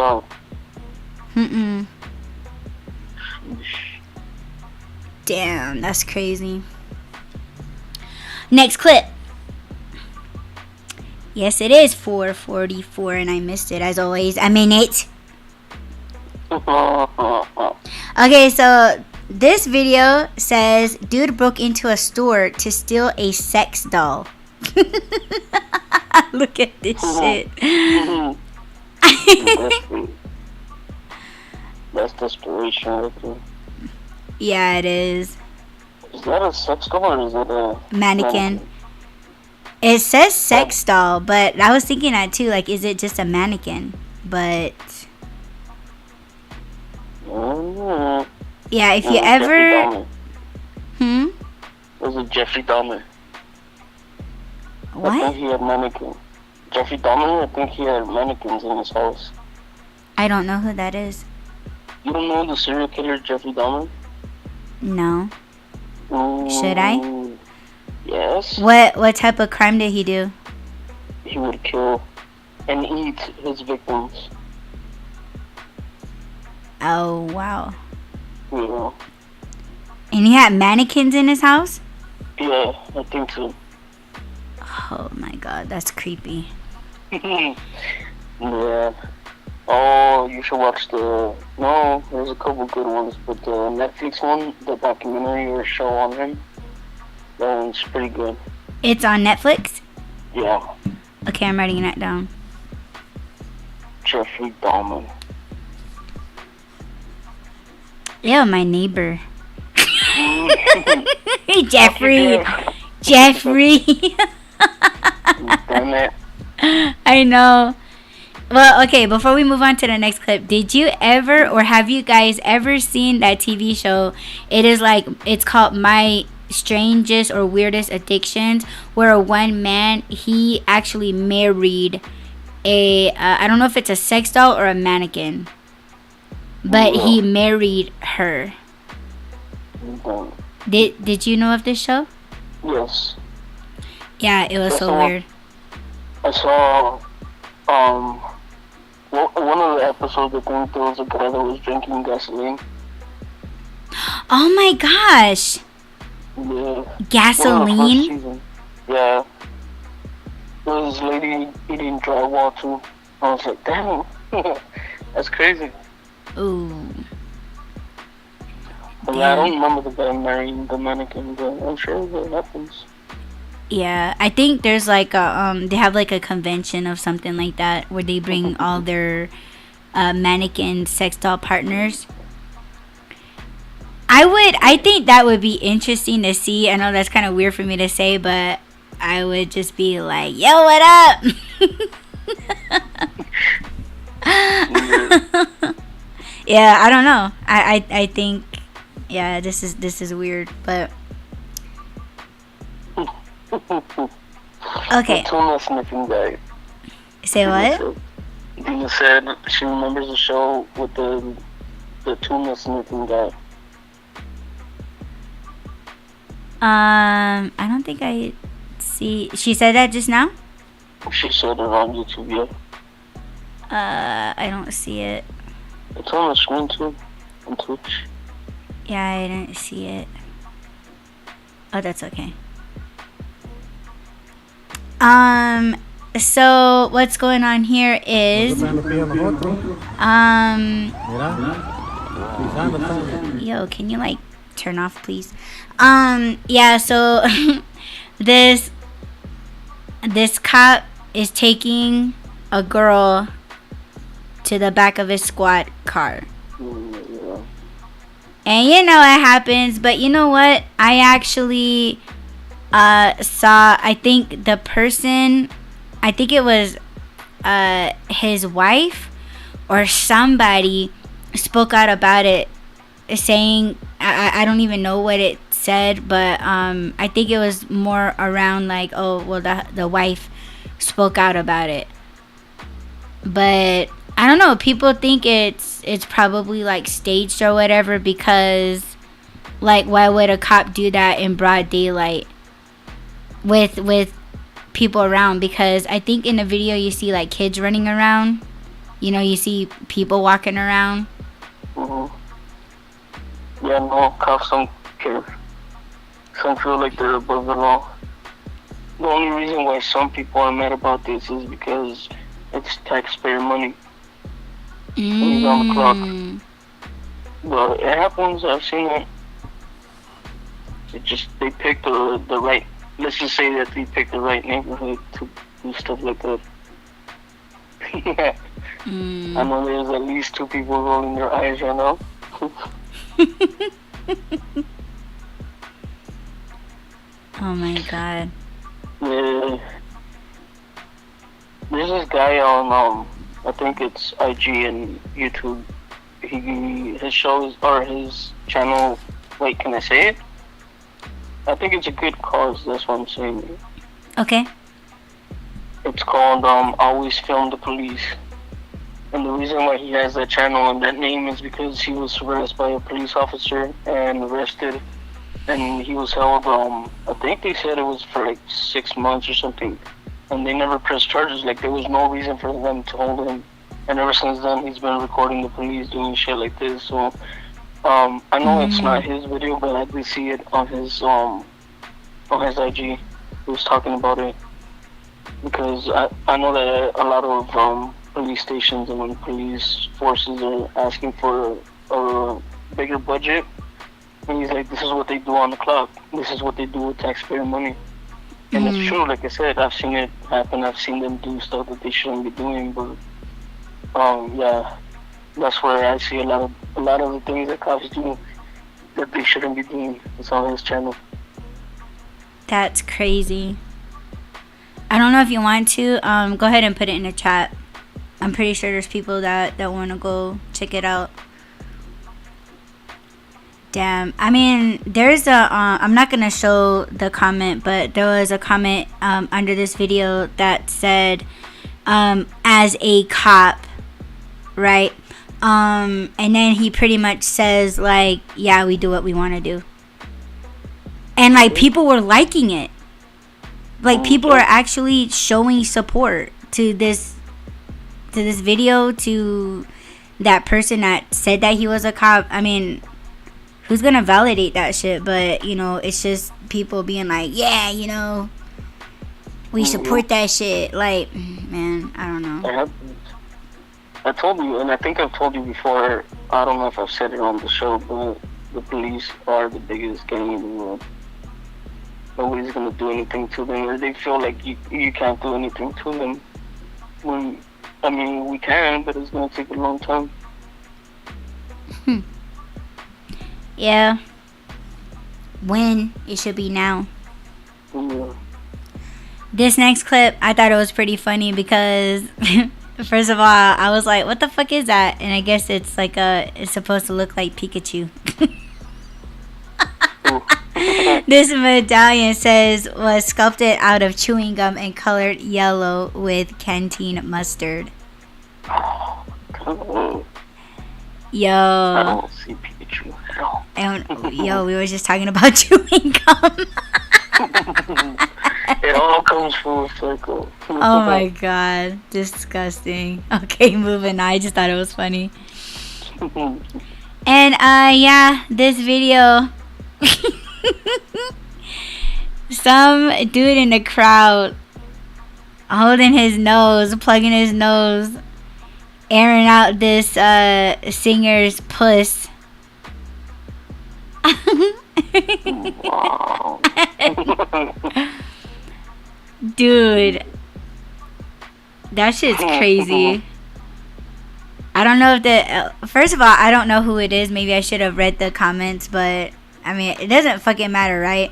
Damn, that's crazy. Next clip. Yes, it is 4:44 and I missed it as always. I'm in it. Okay, so this video says dude broke into a store to steal a sex doll. Look at this shit. That's desperation right there. Yeah, it is. Is that a sex doll or is it a mannequin? It says sex doll, but I was thinking that too. Like, is it just a mannequin? But yeah, if you ever Was it Jeffrey Dahmer? What? I think he had mannequins. Jeffrey Dahmer, I think he had mannequins in his house. I don't know who that is. You don't know the serial killer Jeffrey Dahmer? No. Should I? Yes. What type of crime did he do? He would kill and eat his victims. Oh, wow. Yeah. And he had mannequins in his house? Yeah, I think so. Oh my god, that's creepy. Yeah. Oh, you should watch no, there's a couple good ones, but the Netflix one, the documentary or show on him, that one's pretty good. It's on Netflix? Yeah. Okay, I'm writing that down. Jeffrey Dahmer. Ew, my neighbor. Hey, Jeffrey. Jeffrey. Damn it. I know. Well, okay, before we move on to the next clip, did you ever or have you guys ever seen that TV show? It's called My Strangest or Weirdest Addictions, where one man, he actually married I don't know if it's a sex doll or a mannequin. but he married her. Did you know of this show? Yes. Yeah, it was so weird. I saw one of the episodes. I think there was a guy that was drinking gasoline. Oh my gosh. Yeah. Gasoline? Yeah. There was this lady eating drywall too. I was like, damn. That's crazy. Ooh. But yeah, I don't remember the guy marrying the mannequin, but I'm sure that happens. Yeah, I think there's like a they have like a convention of something like that where they bring all their mannequin sex doll partners. I think that would be interesting to see. I know that's kind of weird for me to say, but I would just be like, yo, what up? Yeah, I don't know. I think, yeah, this is weird, but okay. The tuna sniffing guy. Say what? Dina said she remembers the show with the tuna sniffing guy. I don't think I see. She said that just now? She said it on YouTube, yeah. I don't see it. It's on the screen too, on Twitch. Yeah, I didn't see it. Oh, that's okay. So what's going on here is yo, can you like turn off please? Yeah, so this cop is taking a girl to the back of his squad car. And you know what happens, but you know what? I actually saw, I think the person, I think it was his wife or somebody spoke out about it, saying, I don't even know what it said, but I think it was more around like, oh, well, the wife spoke out about it. But I don't know, people think it's probably like staged or whatever, because like, why would a cop do that in broad daylight with people around? Because I think in the video you see like kids running around, you know, you see people walking around. Yeah, no, cops don't care. Some feel like they're above the law. The only reason why some people are mad about this is because it's taxpayer money. He's on the clock. But it happens, I've seen it. They pick the right, let's just say that they pick the right neighborhood to do stuff like that. I know there's at least 2 people rolling their eyes right now. Oh my god. Yeah. There's this guy on I think it's IG and YouTube. His shows or his channel. Wait, can I say it? I think it's a good cause. That's what I'm saying. Okay. It's called Always Film the Police. And the reason why he has that channel and that name is because he was harassed by a police officer and arrested, and he was held. I think they said it was for like 6 months or something. And they never pressed charges. Like, there was no reason for them to hold him. And ever since then, he's been recording the police doing shit like this. So, I know it's not his video, but I did see it on his IG. He was talking about it. Because I know that a lot of police stations and police forces are asking for a bigger budget. And he's like, this is what they do on the clock. This is what they do with taxpayer money. And it's true, like I said, I've seen it happen. I've seen them do stuff that they shouldn't be doing. But yeah, that's where I see a lot of the things that cops do that they shouldn't be doing. It's on his channel. That's crazy. I don't know if you want to go ahead and put it in the chat. I'm pretty sure there's people that want to go check it out. Damn. I mean, there's a I'm not gonna show the comment, but there was a comment under this video that said, as a cop, right, And then he pretty much says like, yeah, we do what we want to do. And like people were liking it. Like people were actually showing support to this video, to that person that said that he was a cop. I mean, who's gonna validate that shit? But you know, it's just people being like, yeah, you know, we support that shit. Like, man, I don't know. I told you, and I think I've told you before, I don't know if I've said it on the show, but the police are the biggest gang in the world. Nobody's going to do anything to them, or they feel like you can't do anything to them. I mean, we can, but it's going to take a long time. Yeah. When? It should be now. Yeah. This next clip, I thought it was pretty funny because... First of all, I was like, what the fuck is that? And I guess it's like it's supposed to look like Pikachu. This medallion was sculpted out of chewing gum and colored yellow with canteen mustard. Yo. I don't see Pikachu at all. Yo, we were just talking about chewing gum. It all comes full circle. Oh my god, disgusting. Okay, moving on. I just thought it was funny. And yeah, this video, some dude in the crowd holding his nose, plugging his nose, airing out this singer's puss. Wow. Dude, that shit's crazy. I don't know if first of all, I don't know who it is. Maybe I should have read the comments, but I mean, it doesn't fucking matter, right?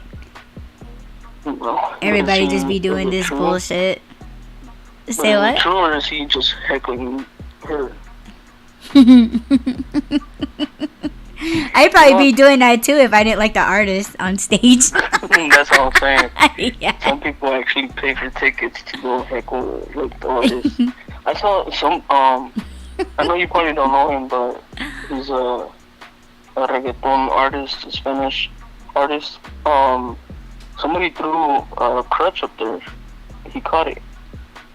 Well, everybody just be doing this bullshit. Say what? True, or is he just heckling her? I'd probably be doing that too if I didn't like the artist on stage. That's all I'm saying. Yeah. Some people actually pay for tickets to go heckle like the artist. I saw some. I know you probably don't know him, but he's a reggaeton artist, a Spanish artist. Somebody threw a crutch up there. He caught it.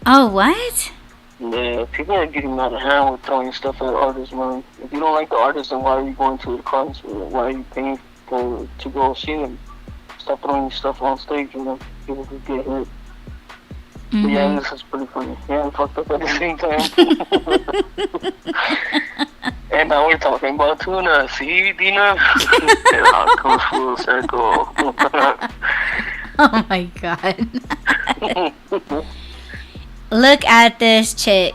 Oh, what? Yeah, people are getting out of hand with throwing stuff at artists, man. If you don't like the artist, then why are you going to the concert? Why are you paying to go see them? Stop throwing stuff on stage, you know. People could get hurt. But yeah, this is pretty funny. Yeah, I'm fucked up at the same time. And now we're talking about tuna. See, Dina? It all comes full circle. Oh my god. Look at this chick.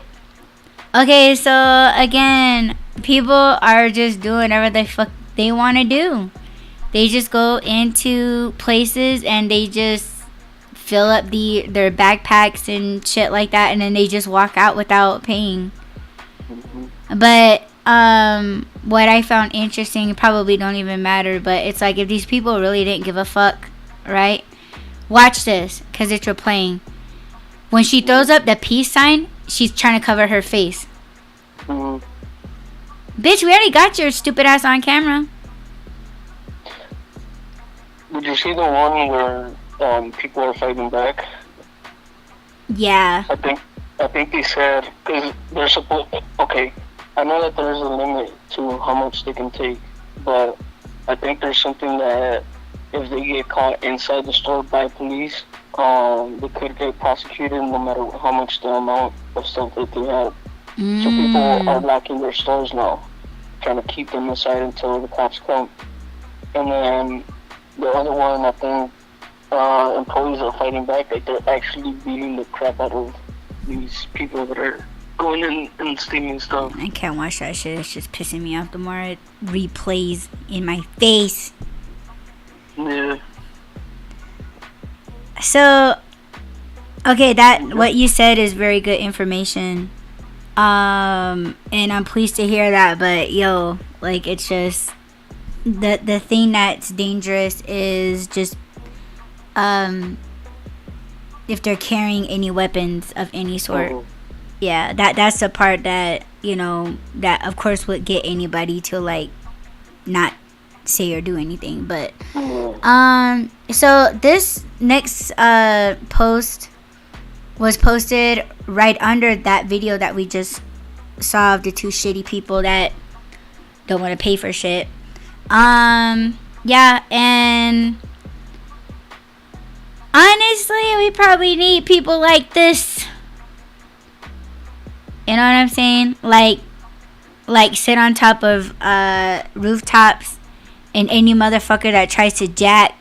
Okay, so again, people are just doing whatever the fuck they want to do. They just go into places and they just fill up their backpacks and shit like that, and then they just walk out without paying. But what I found interesting, probably don't even matter, but it's like if these people really didn't give a fuck, right? Watch this, because it's replaying. When she throws up the peace sign, she's trying to cover her face. Bitch, we already got your stupid ass on camera. Did you see the one where people are fighting back? Yeah. I think they said, because they're supposed. Okay, I know that there's a limit to how much they can take, but I think there's something that if they get caught inside the store by police, they could get prosecuted no matter how much the amount of stuff that they have. So people are locking their stores now, trying to keep them inside until the cops come. And then the other one, I think, employees are fighting back. Like they're actually beating the crap out of these people that are going in and stealing stuff. I can't watch that shit. It's just pissing me off the more it replays in my face. Yeah. So, okay, what you said is very good information. And I'm pleased to hear that, but yo, like it's just the thing that's dangerous is just if they're carrying any weapons of any sort. Yeah, that's the part that that of course would get anybody to like not say or do anything. But so this next post was posted right under that video that we just saw of the two shitty people that don't want to pay for shit. Yeah, and honestly, we probably need people like this. You know what I'm saying? Like sit on top of rooftops, and any motherfucker that tries to jack,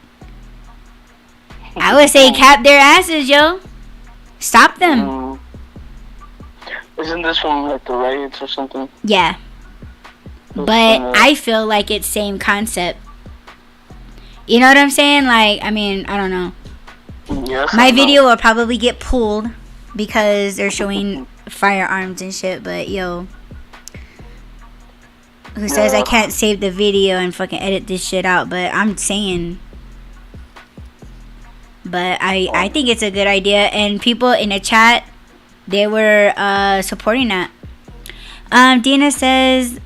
I would say cap their asses, yo. Stop them. Isn't this from like the riots or something? Yeah. But I feel like it's same concept. You know what I'm saying? Like, I mean, I don't know. Yes, my video will probably get pulled because they're showing firearms and shit. But yo, who says I can't save the video and fucking edit this shit out? But I'm saying. But I think it's a good idea, and people in the chat, they were supporting that. Dina says,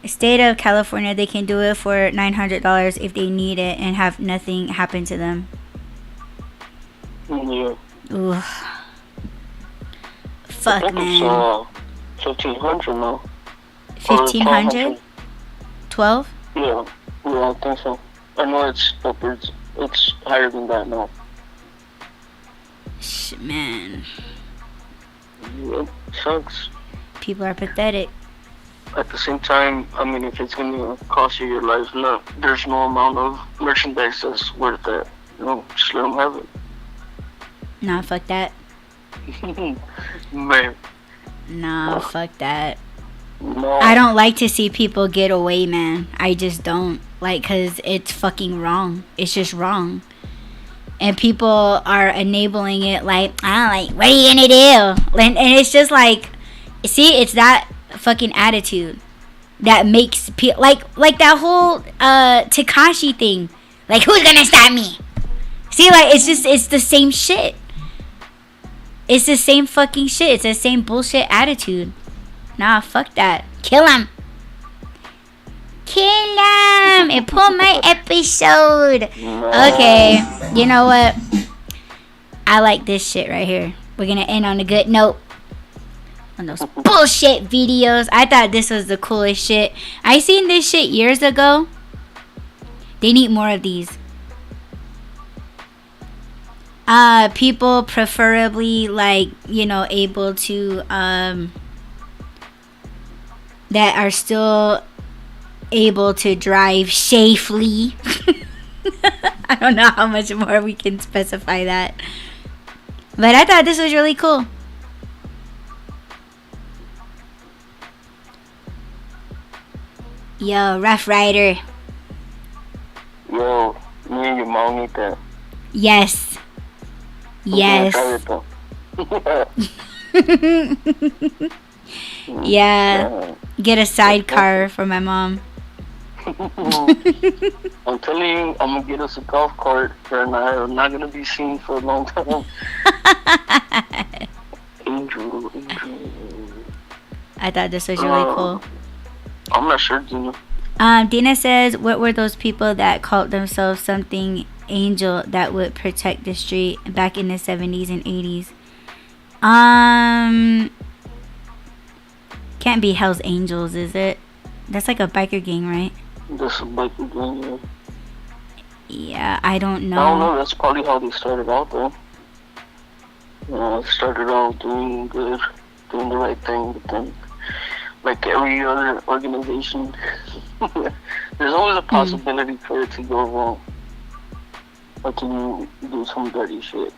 state of California, they can do it for $900 if they need it and have nothing happen to them. Yeah. Ooh. Fuck, man. 1,500 now. 1,500? 12? Yeah, I think so. I know it's upwards. It's higher than that now. Man. It sucks. People are pathetic. At the same time, I mean, if it's gonna cost you your life, there's no amount of merchandise that's worth it. Just let them have it. Nah, fuck that. Man. Nah, fuck that. No. I don't like to see people get away, man. I just don't. Like, cause it's fucking wrong. It's just wrong. And people are enabling it like, what are you gonna do? And it's just like, see, it's that fucking attitude that makes people, like that whole Tekashi thing. Like, who's gonna stop me? See, like, it's the same shit. It's the same fucking shit. It's the same bullshit attitude. Nah, fuck that. Kill him. Kill him and pull my episode. Okay, you know what? I like this shit right here. We're gonna end on a good note. On those bullshit videos. I thought this was the coolest shit. I seen this shit years ago. They need more of these. People preferably able to that are still able to drive safely. I don't know how much more we can specify that, but I thought this was really cool. Yo, Rough Rider. Yo, me and your mom need that. Yes. Yes. Yeah. Get a sidecar for my mom. I'm telling you, I'm gonna get us a golf cart, and I'm not gonna be seen for a long time. Angel. I thought this was really cool. I'm not sure, Dina. Dina says, what were those people that called themselves something angel that would protect the street back in the 70s and 80s? Can't be Hell's Angels, is it? That's like a biker gang, right? That's a biker gang, yeah. Yeah, I don't know. I don't know, that's probably how they started out, though. Started out doing good, doing the right thing, but then, like every other organization, there's always a possibility for it to go wrong. Or to do some dirty shit.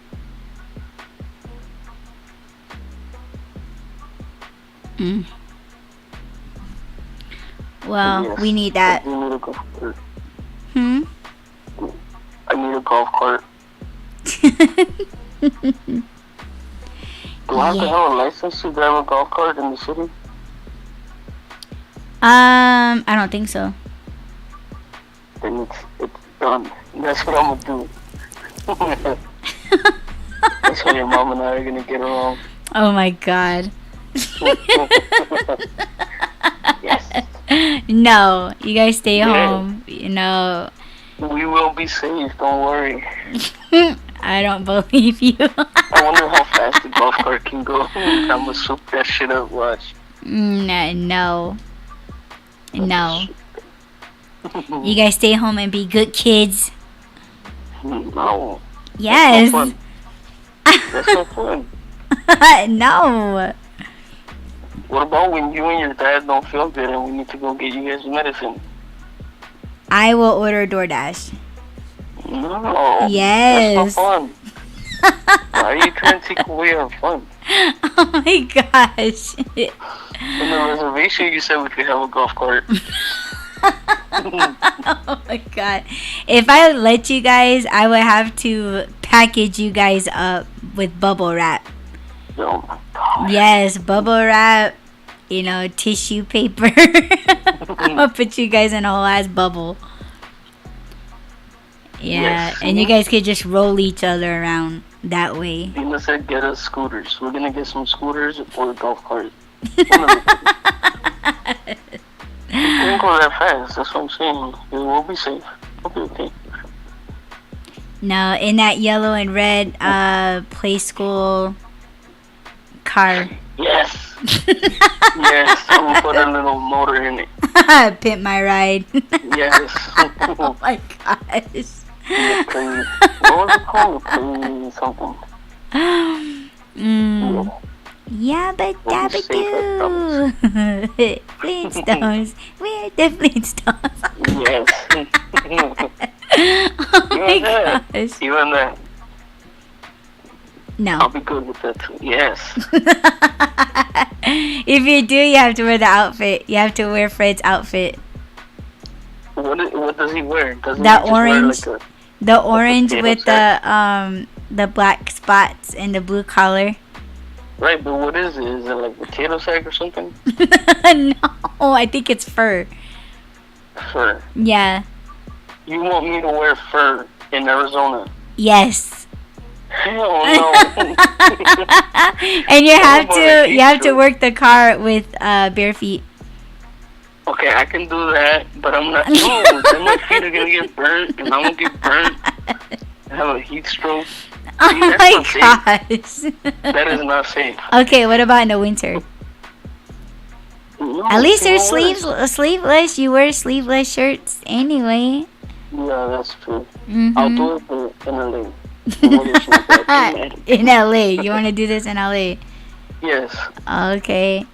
Well, yes, we need that. I need a golf cart. I need a golf cart. Do I have to have a license to drive a golf cart in the city? I don't think so. Then it's done. That's what I'm gonna do. That's how your mom and I are gonna get along. Oh my god. Yes. No, you guys stay Yeah. home. You know, We will be safe. Don't worry. I don't believe you. I wonder how fast the golf cart can go. I'm gonna soup that shit up. Watch. No. No. You guys stay home and be good kids. No. Yes. That's no fun. No. What about when you and your dad don't feel good and we need to go get you guys medicine? I will order DoorDash. No. Yes. That's not fun. Why are you trying to take away our fun? Oh my gosh. In the reservation, you said we could have a golf cart. Oh my god. If I let you guys, I would have to package you guys up with bubble wrap. Oh my gosh. Yes, bubble wrap, tissue paper. I'm gonna put you guys in a whole ass bubble. Yeah, Yes. and you guys could just roll each other around that way. Dina said get us scooters. We're gonna get some scooters or a golf cart. It can't go that fast. That's what I'm saying. It will be safe. We'll be okay. No, in that yellow and red play school car. Yes. Yes. We'll put a little motor in it. Pimp my ride. Yes. Oh my gosh. Play, what was it called? Play something. Yeah, but We'll be safe, I dabba doo. Flintstones. We're the Flintstones. Yes. Oh my Even that. gosh. Even that. No. I'll be good with that too. Yes. If you do, you have to wear the outfit. You have to wear Fred's outfit. What does he wear? Doesn't That he just wear orange. like The orange potato with the black spots and the blue collar. right, but what is it? Is it like potato sack or something? No, I think it's fur. Fur. Yeah. You want me to wear fur in Arizona? Yes. Hell no. And you have about to a you have to t-shirt? work the car with bare feet. Okay, I can do that, but I'm not. No, then my feet are gonna get burnt, and I'm gonna get burnt. I have a heat stroke. Oh See, that's my not safe. gosh. That is not safe. Okay, what about in the winter? No, At least you they're know what? sleeveless. You wear sleeveless shirts anyway. Yeah, that's true. Mm-hmm. I'll do it in LA. In LA, you want to do this in LA? Yes. Okay.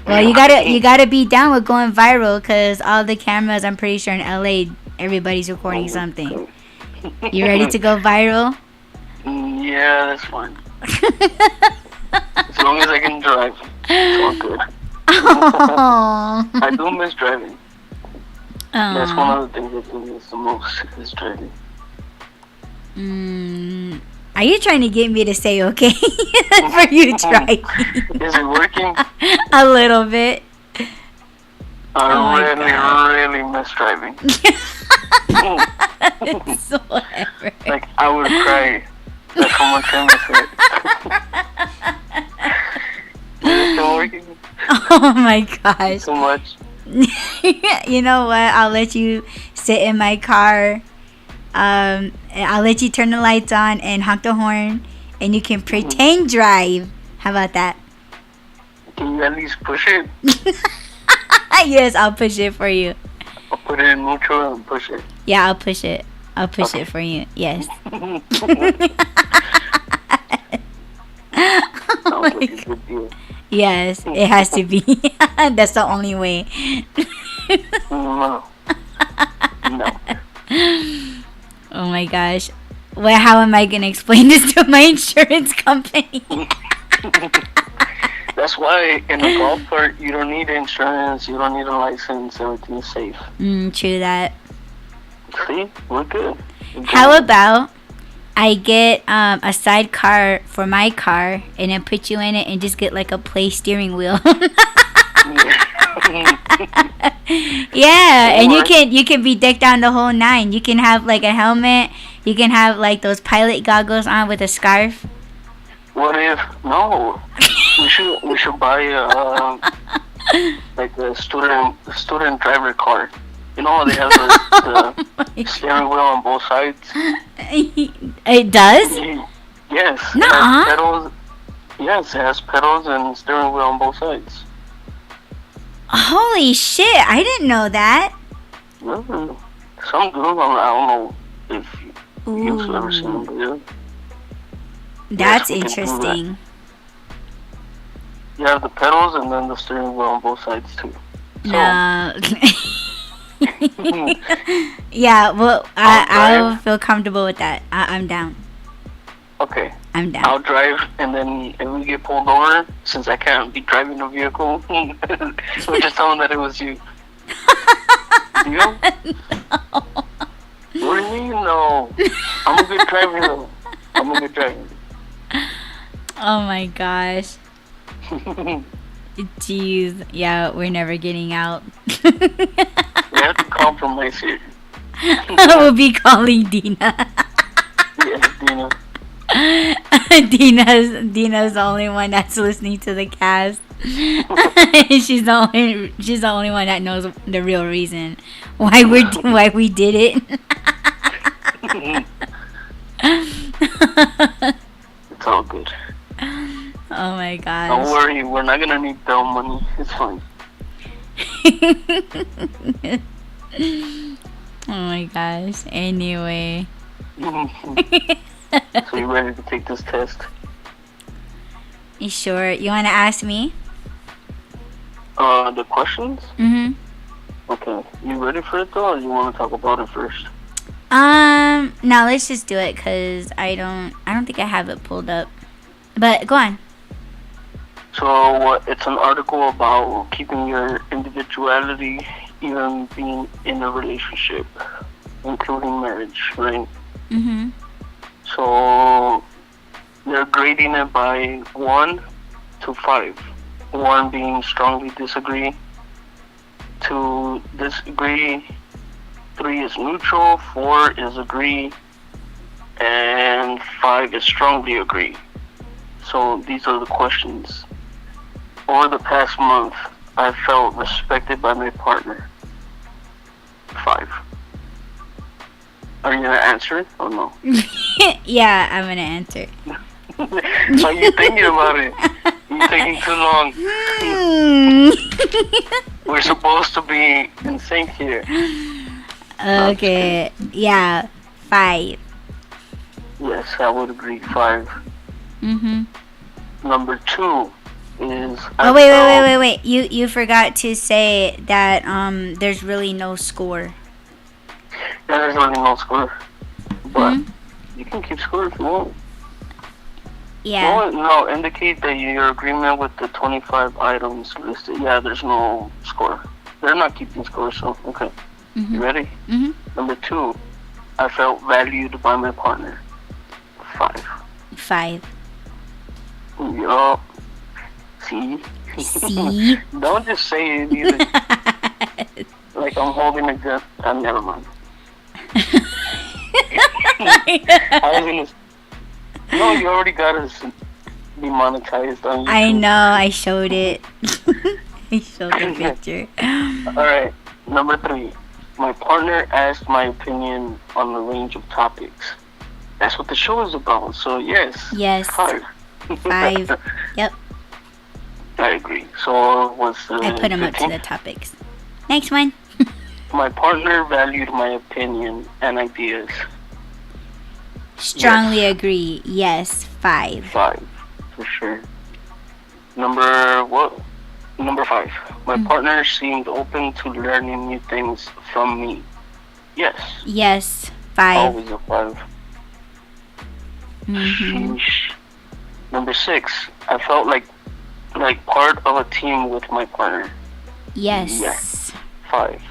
Well, you gotta be down with going viral, cause all the cameras, I'm pretty sure in LA, everybody's recording something. You ready to go viral? Yeah, that's fine. As long as I can drive, it's all good. Oh. I do miss driving. That's one of the things I do miss the most is driving. Are you trying to get me to say okay for you driving? Is it working? A little bit. I really miss driving. It's whatever. Like, I would cry. That's how much I miss it. Is it still working? Oh my gosh. So much. You know what? I'll let you sit in my car. I'll let you turn the lights on and honk the horn, and you can pretend drive. How about that? Can you at least push it? Yes, I'll push it for you. I'll put it in neutral and push it. Yeah, I'll push it. I'll push it for you. Yes. Oh my Sounds like a God. good deal. Yes, it has to be. That's the only way. No. No. Oh my gosh. Well, how am I gonna explain this to my insurance company? That's why in a golf cart you don't need insurance, you don't need a license, everything's safe. True that. See, we're good. How about I get a sidecar for my car and then put you in it and just get like a play steering wheel. Yeah, and you can be decked down the whole nine. You can have like a helmet. You can have like those pilot goggles on with a scarf. What if no? We should buy like a student driver car. You know how they have the steering wheel on both sides? It does? Yes. It Nuh-uh. has pedals. Yes, it has pedals and steering wheel on both sides. Holy shit, I didn't know that. Mm. Some do. I don't know if you've ever seen them, but yeah. That's Yes, we can do interesting. You have the pedals and then the steering wheel on both sides too. So, No. Yeah, well, I'll feel comfortable with that. I'm down. okay. I'm down. I'll drive, and then if we get pulled over, since I can't be driving a vehicle, we'll just tell them that it was you. You? No. What do you mean, no? I'm a good driver, though. I'm a good driver. Oh my gosh. Jeez. Yeah, we're never getting out. We have to compromise here. We'll be calling Dina. Yes, Dina. Dina's the only one that's listening to the cast. she's the only one that knows the real reason why we did it. It's all good. Oh my gosh. Don't worry, we're not gonna need their money. It's fine. Oh my gosh. Anyway. So you ready to take this test? You sure? You want to ask me? The questions? Mm-hmm. Okay. You ready for it though, or you want to talk about it first? No, let's just do it because I don't think I have it pulled up. But go on. So it's an article about keeping your individuality even being in a relationship, including marriage, right? Mm-hmm. So they're grading it by 1 to 5. 1 being strongly disagree, 2 disagree, 3 is neutral, 4 is agree, and 5 is strongly agree. So these are the questions. Over the past month, I felt respected by my partner. 5. Are you gonna answer it or no? Yeah, I'm gonna answer. Are you thinking about it? You're taking too long. We're supposed to be in sync here. Okay. Yeah. 5. Yes, I would agree. 5. Mm-hmm. Number 2 is. Oh wait. You forgot to say that there's really no score. Yeah, there's really no score, but you can keep score if you want. Yeah. No, indicate that your agreement with the 25 items listed. Yeah, there's no score. They're not keeping score, so okay. Mm-hmm. You ready? Mm-hmm. Number 2, I felt valued by my partner. 5. 5. Yup. See? See? Don't just say it either. Like I'm holding a gun. Never mind. I was gonna. No, you already got us demonetized on YouTube. I know. I showed it. I showed the picture. Alright, number 3. My partner asked my opinion on a range of topics. That's what the show is about, so yes. Yes. 5. 5. Yep. I agree. So what's the I put them up to 15? the topics. Next one. My partner valued my opinion and ideas. Strongly agree. Yes. 5. 5, for sure. Number 5. My partner seemed open to learning new things from me. Yes. Yes. 5. Always a 5. Mm-hmm. Sheesh. Number 6. I felt like part of a team with my partner. Yes. Yes. 5.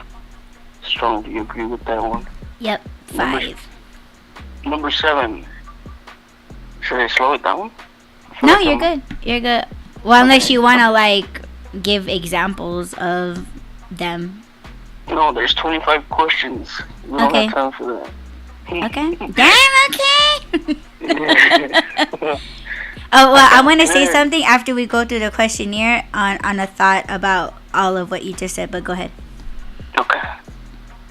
Strongly agree with that one. Yep. 5. Number 7. Should I slow it down? No, you're good. You're good. Well, unless you want to like give examples of them. No, there's 25 questions. We don't Okay. have time for that. Okay. Damn. Okay. Oh well, I want to say something after we go through the questionnaire on a thought about all of what you just said. But go ahead. Okay.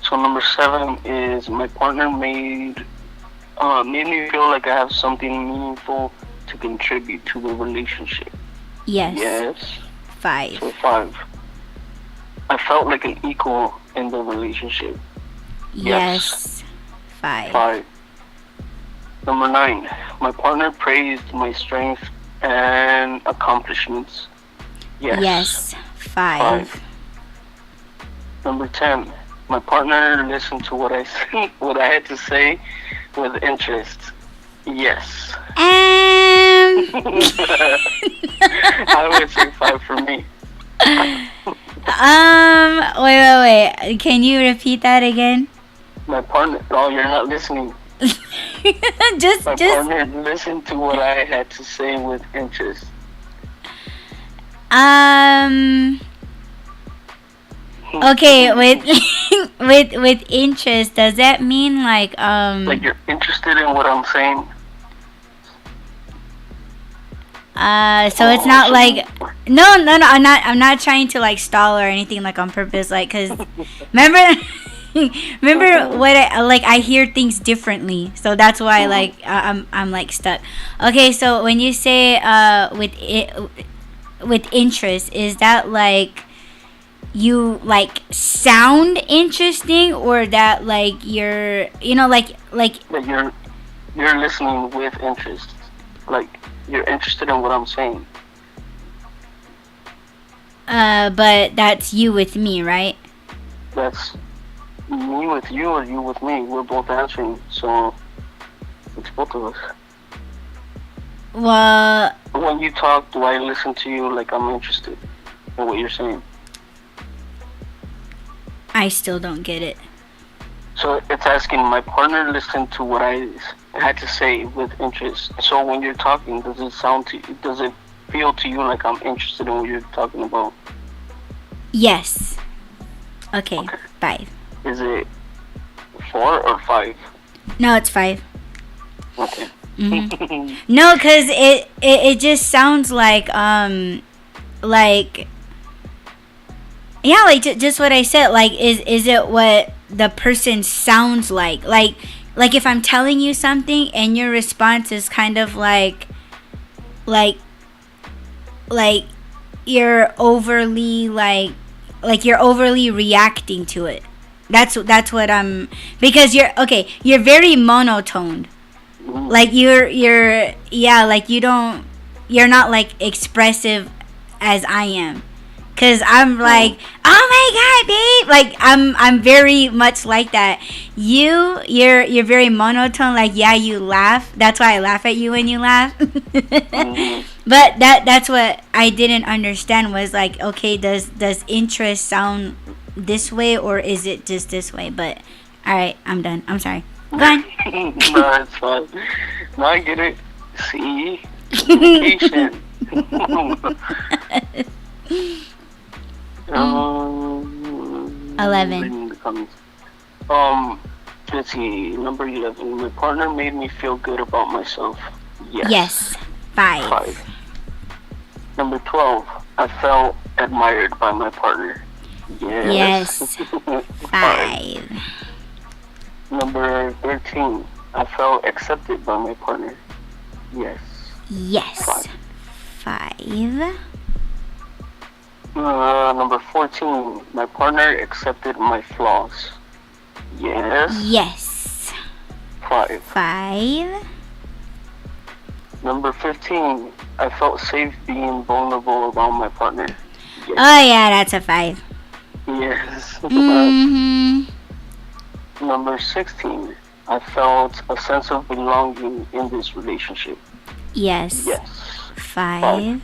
So number 7 is my partner made me feel like I have something meaningful to contribute to the relationship. Yes. Yes. 5. So 5. I felt like an equal in the relationship. Yes. 5. 5. Number 9. My partner praised my strength and accomplishments. Yes. Yes. 5. Number 10. My partner listened to what I what I had to say with interest. Yes. I would say 5 for me. Wait. Can you repeat that again? My partner. Oh, you're not listening. just. Partner listened to what I had to say with interest. Okay, with interest, does that mean like you're interested in what I'm saying? So it's not like no, I'm not trying to like stall or anything like on purpose, like, cause remember what I hear things differently, so that's why like I'm like stuck. Okay, so when you say with interest, is that like you like sound interesting, or that like you're that you're listening with interest, like you're interested in what I'm saying? But that's you with me, right? That's me with you or you with me. We're both answering, so it's both of us. Well, when you talk, do I listen to you like I'm interested in what you're saying? I still don't get it. So it's asking, my partner listened to what I had to say with interest. So when you're talking, does it feel to you like I'm interested in what you're talking about? Yes. Okay. 5. Is it 4 or 5? No, it's 5. Okay. Mm-hmm. No, because it just sounds like yeah, like just what I said. Like, is it what the person sounds like? Like if I'm telling you something and your response is kind of like you're overly you're overly reacting to it. That's what I'm, because you're very monotoned. Like you're like you're not like expressive as I am. Cause I'm like, oh my god, babe! Like I'm very much like that. You're very monotone. Like, yeah, you laugh. That's why I laugh at you when you laugh. But that's what I didn't understand was like, okay, does interest sound this way, or is it just this way? But all right, I'm done. I'm sorry. Go on. No, it's fine. No, I get it. See, communication. 11. Let's see. Number 11. My partner made me feel good about myself. Yes. 5. Number 12. I felt admired by my partner. Yes. 5. Number 13. I felt accepted by my partner. Yes. 5. Number 14. My partner accepted my flaws. Yes. 5. Number 15. I felt safe being vulnerable about my partner. Yes. Oh yeah, that's a 5. Yes. Mm-hmm. Number 16. I felt a sense of belonging in this relationship. Yes. 5.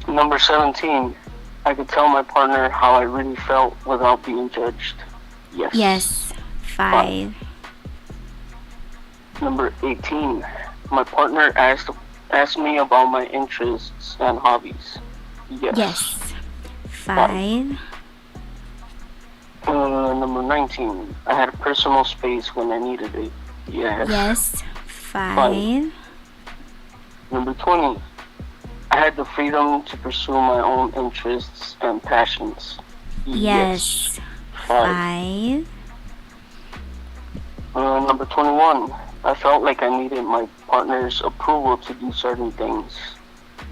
Number 17. I could tell my partner how I really felt without being judged. Yes. 5. Number 18. My partner asked me about my interests and hobbies. Yes. 5. Number 19. I had personal space when I needed it. Yes. 5. Number 20. I had the freedom to pursue my own interests and passions. Yes. Yes. 5. 5. Number 21. I felt like I needed my partner's approval to do certain things.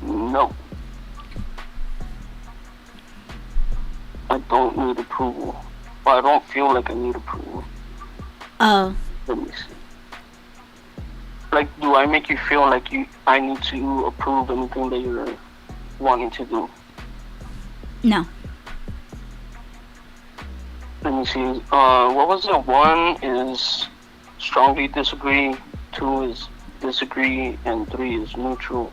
No, I don't need approval. Well, I don't feel like I need approval. Oh, Let me see. Like, do I make you feel like I need to approve anything that you're wanting to do? no. Let me see. What was it? 1 is strongly disagree, 2 is disagree, and 3 is neutral.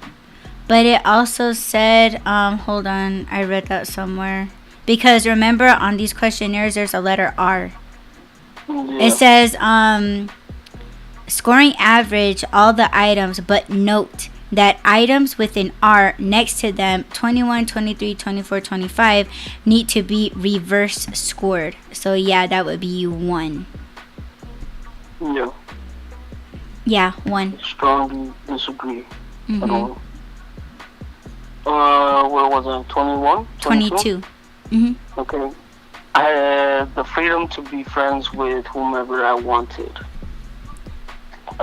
But it also said, hold on, I read that somewhere. Because remember, on these questionnaires, there's a letter R. Yeah. It says, scoring average all the items, but note that items with an R next to them, 21, 23, 24, 25, need to be reverse scored. So yeah, that would be 1. Yeah. Yeah, 1. Strongly disagree. I Mm-hmm. don't. What was it? 21? 22. Mm-hmm. Okay. I had the freedom to be friends with whomever I wanted.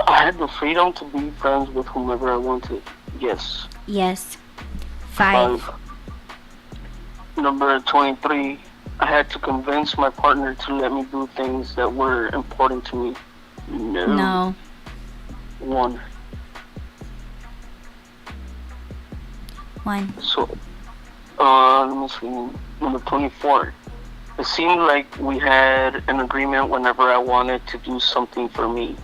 I had the freedom to be friends with whomever I wanted. Yes. Yes. 5. 5. Number 23. I had to convince my partner to let me do things that were important to me. No. 1. 1. So, let me see. Number 24. It seemed like we had an agreement whenever I wanted to do something for me.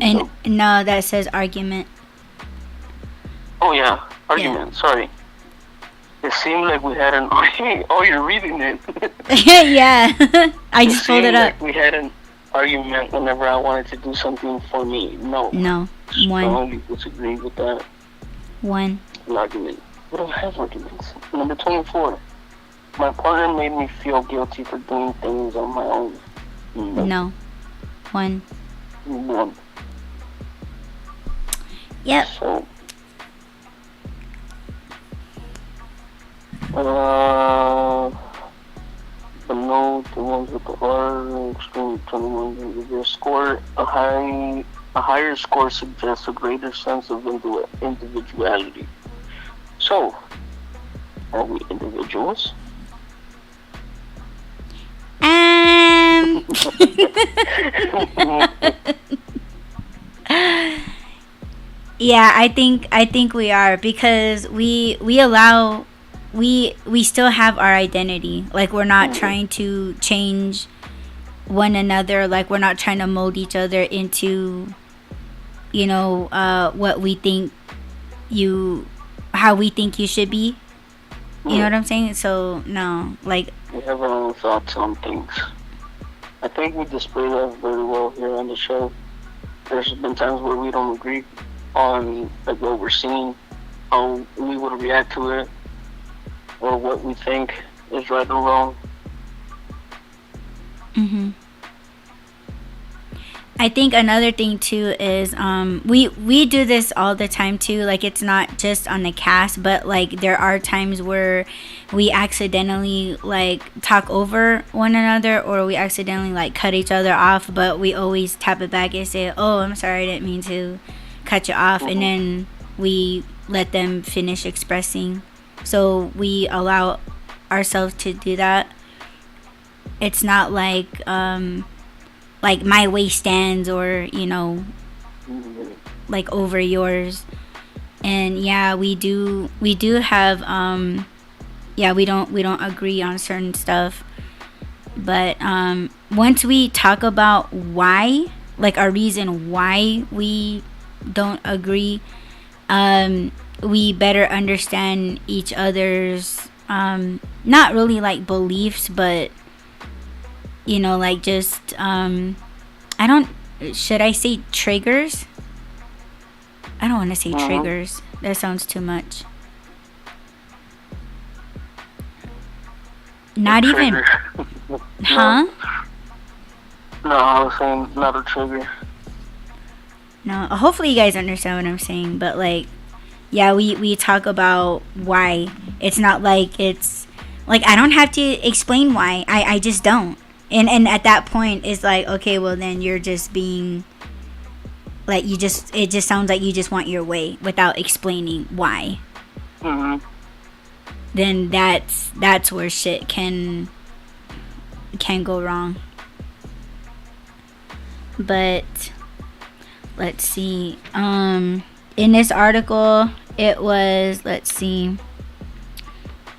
And no, that says argument. Oh yeah, argument. Sorry. It seemed like we had an argument. Oh, you're reading it. Yeah. I just pulled it up. Like we had an argument whenever I wanted to do something for me. No. No. 1. Strongly disagree with that. 1. An argument. We don't have arguments. Number 24. My partner made me feel guilty for doing things on my own. No. 1. 1. Yep. So, but no, the ones with the R, extreme 21 reverse score, a higher score suggests a greater sense of individuality. So, are we individuals? Yeah, I think we are, because we still have our identity. Like, we're not trying to change one another. Like, we're not trying to mold each other into, what we think how we think you should be. You know what I'm saying? So no, like, we have our own thoughts on things. I think we display that very well here on the show. There's been times where we don't agree on like what we're seeing, how we would react to it, or what we think is right or wrong. I think another thing too is we do this all the time too. Like, it's not just on the cast, but like there are times where we accidentally like talk over one another, or we accidentally like cut each other off, but we always tap it back and say, "Oh, I'm sorry, I didn't mean to cut you off," and then we let them finish expressing. So we allow ourselves to do that. It's not like my way stands, or like over yours. And yeah, we do have we don't agree on certain stuff, but once we talk about why, like our reason why we don't agree, we better understand each other's not really like beliefs, but like just should I say triggers? I don't want to say triggers. That sounds too much. Not even. Huh? No, I was saying not a trigger. No, hopefully you guys understand what I'm saying, but like yeah, we talk about why. It's not like it's like I don't have to explain why. I just don't. And at that point it's like, okay, well then you're just being like, it just sounds like you just want your way without explaining why. Mm-hmm. Then that's where shit can go wrong. But let's see. In this article, it was, let's see.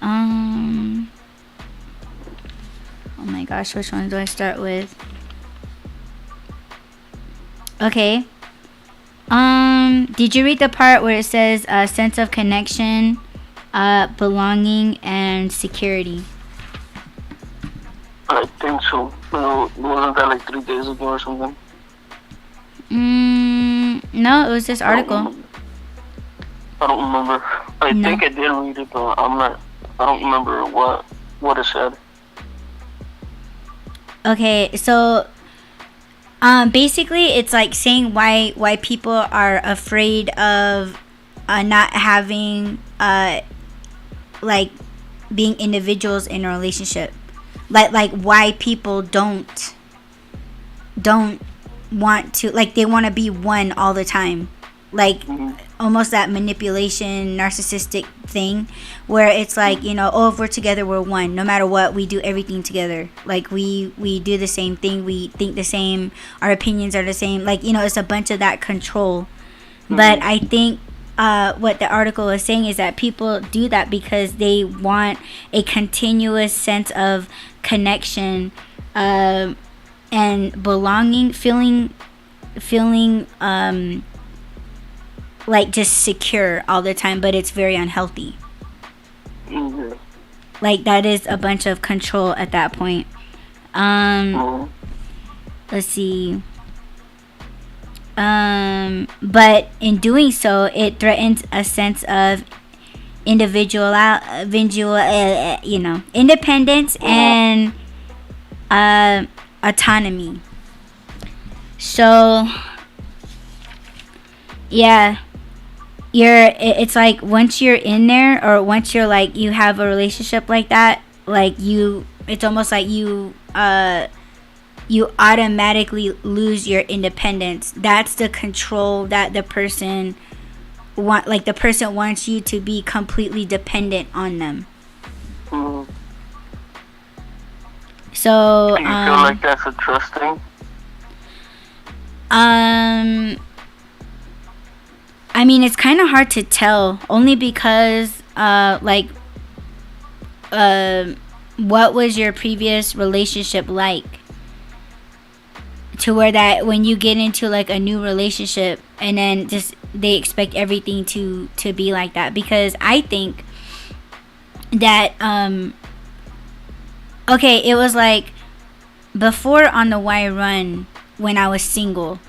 Oh my gosh, which one do I start with? Okay. Did you read the part where it says a sense of connection, belonging, and security? I think so. Wasn't that like 3 days ago or something? No, it was this article. I don't remember. I think I did read it, but I don't remember what it said. Okay, so basically it's like saying why people are afraid of not having like being individuals in a relationship. Like why people don't want to, like, they want to be one all the time, like almost that manipulation narcissistic thing where it's like, oh, if we're together we're one, no matter what, we do everything together, like we do the same thing, we think the same, our opinions are the same, like, it's a bunch of that control. But I think what the article is saying is that people do that because they want a continuous sense of connection, and belonging, feeling like just secure all the time, but it's very unhealthy. Like that is a bunch of control at that point. Let's see. But in doing so, it threatens a sense of independence and autonomy. So yeah, it's like once you're in there, or once you're like, you have a relationship like that, like it's almost like you automatically lose your independence. That's the control that the person the person wants you to be completely dependent on them. So do you feel like that's a trust thing? I mean, it's kind of hard to tell, only because what was your previous relationship like, to where that when you get into like a new relationship and then just they expect everything to be like that. Because I think that okay, it was like before on the Y Run, when I was single,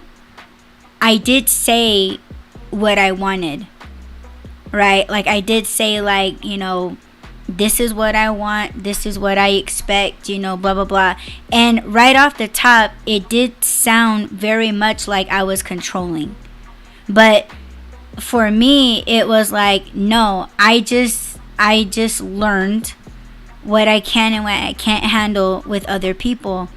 I did say what I wanted, right? Like I did say, like, this is what I want, this is what I expect, blah blah blah. And right off the top, it did sound very much like I was controlling. But for me, it was like, no, I just learned what I can and what I can't handle with other people.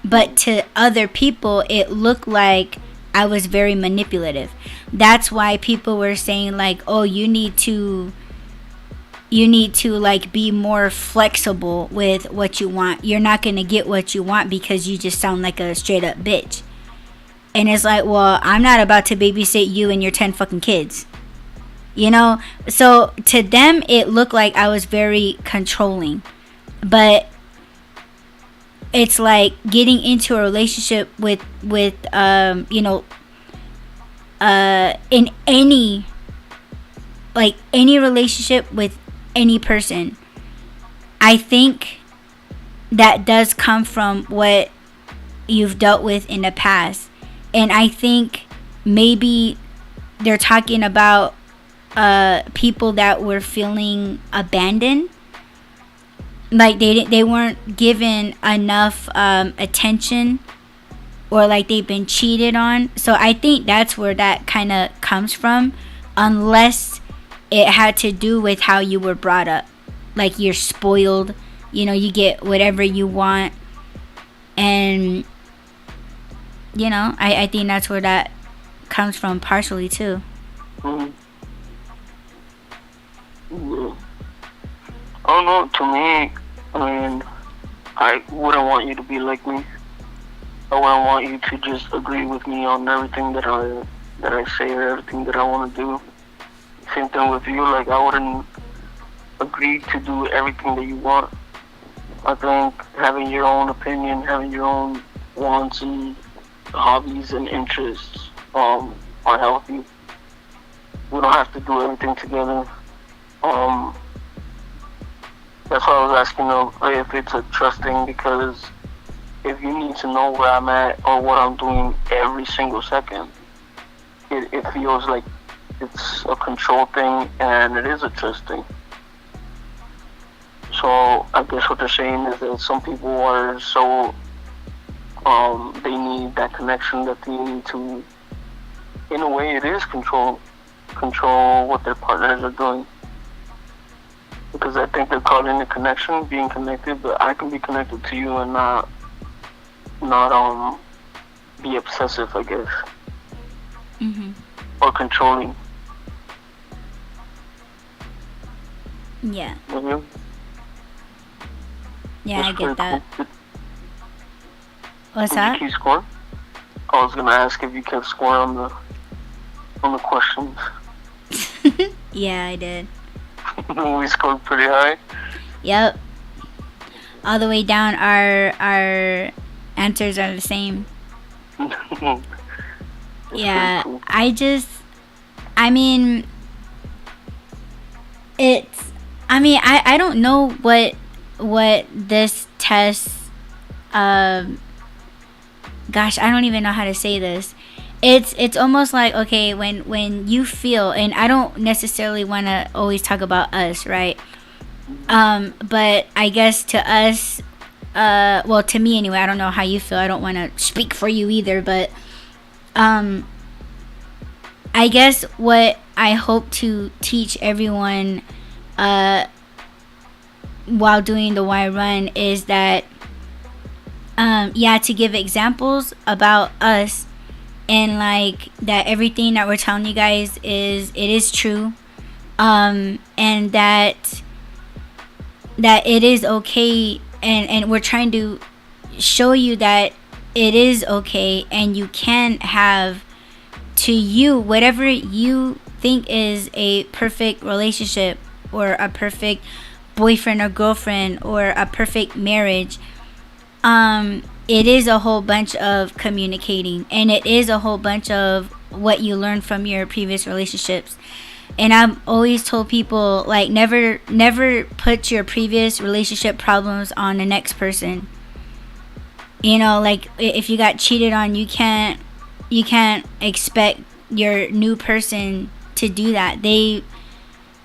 But to other people, it looked like I was very manipulative. That's why people were saying like, oh, you need to like be more flexible with what you want. You're not going to get what you want because you just sound like a straight up bitch. And it's like, well, I'm not about to babysit you and your 10 fucking kids. So to them, it looked like I was very controlling. But it's like getting into a relationship with in any relationship with any person, I think that does come from what you've dealt with in the past. And I think maybe they're talking about people that were feeling abandoned, like they weren't given enough attention, or like they've been cheated on. So I think that's where that kind of comes from, unless it had to do with how you were brought up. Like, you're spoiled, you get whatever you want. And I think that's where that comes from partially too. Mm-hmm. Yeah. I don't know. To me, I mean, I wouldn't want you to be like me. I wouldn't want you to just agree with me on everything that I say or everything that I want to do. Same thing with you. Like, I wouldn't agree to do everything that you want. I think having your own opinion, having your own wants and hobbies and interests are healthy. We don't have to do everything together. That's why I was asking if it's a trust thing, because if you need to know where I'm at or what I'm doing every single second, it feels like it's a control thing, and it is a trust thing. So I guess what they're saying is that some people are so they need that connection that they need to, in a way, it is control what their partners are doing. Because I think they're calling it connection, being connected, but I can be connected to you and not be obsessive, I guess. Mm-hmm. Or controlling. Yeah. Mm-hmm. Yeah, I get that. Cool. What's that? Did you keep score? I was gonna ask if you kept score on the questions. Yeah, I did. We scored pretty high. Yep. All the way down, our answers are the same. Yeah, cool. I mean, I don't know what this test, gosh, I don't even know how to say this. It's almost like, okay, when you feel, and I don't necessarily want to always talk about us, right? But I guess to us, well, to me anyway, I don't know how you feel. I don't want to speak for you either, but I guess what I hope to teach everyone while doing the Why Run is that to give examples about us, and like that everything that we're telling you guys is true, and that it is okay, and we're trying to show you that it is okay, and you can have to you whatever you think is a perfect relationship, or a perfect boyfriend or girlfriend, or a perfect marriage. It is a whole bunch of communicating, and it is a whole bunch of what you learned from your previous relationships. And I've always told people, like, never put your previous relationship problems on the next person. Like, if you got cheated on, you can't expect your new person to do that.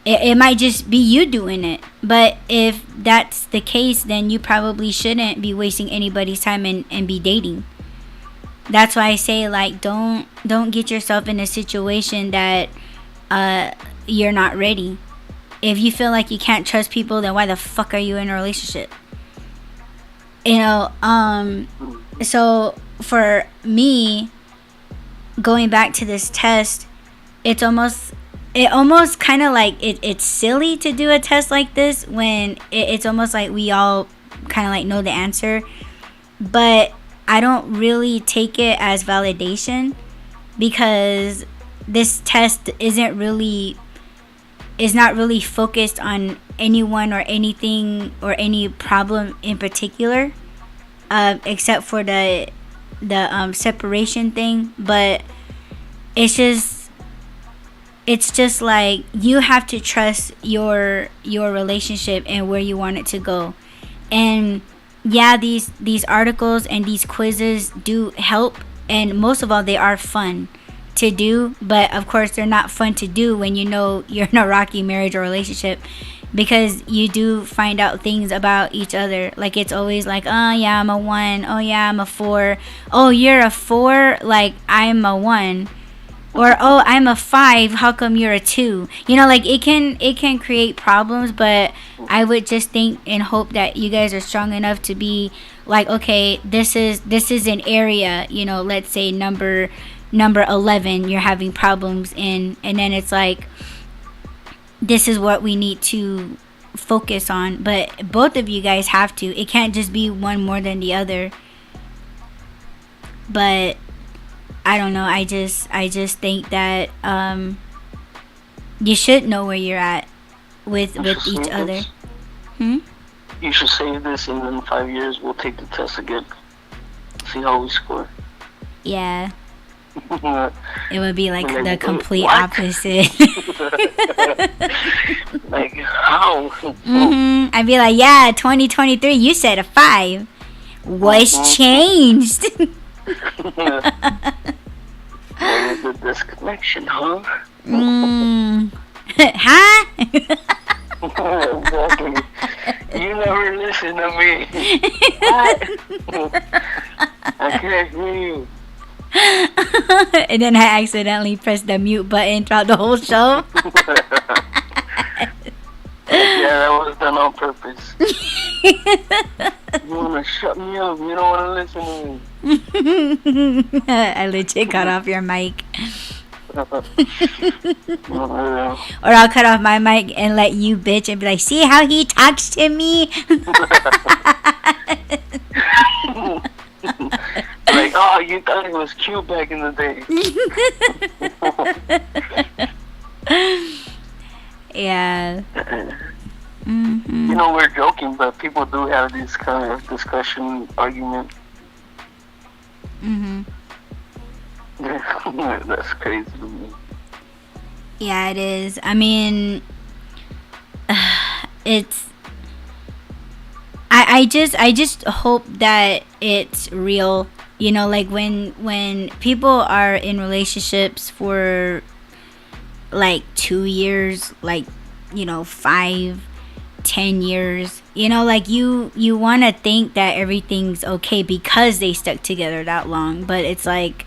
It might just be you doing it. But if that's the case, then you probably shouldn't be wasting anybody's time and be dating. That's why I say, like, don't get yourself in a situation that you're not ready. If you feel like you can't trust people, then why the fuck are you in a relationship? So for me, going back to this test, it almost kind of like it's silly to do a test like this when it's almost like we all kind of like know the answer, but I don't really take it as validation, because this test is not really focused on anyone or anything or any problem in particular, except for the separation thing. But it's just like you have to trust your relationship and where you want it to go. And yeah, these articles and these quizzes do help, and most of all, they are fun to do. But of course, they're not fun to do when you know you're in a rocky marriage or relationship, because you do find out things about each other. Like, it's always like, oh yeah, I'm a 1, oh yeah, I'm a 4, oh you're a 4, like I'm a 1. Or, oh, I'm a 5, how come you're a 2? You know, like it can create problems, but I would just think and hope that you guys are strong enough to be like, okay, this is an area, you know, let's say number 11 you're having problems in, and then it's like, this is what we need to focus on. But both of you guys have to. It can't just be one more than the other. But I don't know. I just think that you should know where you're at with each other. You should save this, and in 5 years we'll take the test again. See how we score. Yeah. It would be like the complete what? opposite. Like, how? I'd be like, yeah, 2023, you said a 5. What's changed? What is the disconnection, huh? Huh? Exactly. You never listen to me. What? I can't hear you. And then I accidentally pressed the mute button throughout the whole show. Yeah, that was done on purpose. You wanna shut me up? You don't wanna listen to me. I legit cut off your mic. Yeah. Or I'll cut off my mic and let you bitch and be like, see how he talks to me? Like, oh, you thought it was cute back in the day. Yeah. You know, we're joking, but people do have these kind of discussion arguments. That's crazy to me. Yeah, it is. I mean, it's. I just hope that it's real. You know, like when people are in relationships for like 2 years, like, you know, 5, 10 years, you know, like you want to think that everything's okay because they stuck together that long, but it's like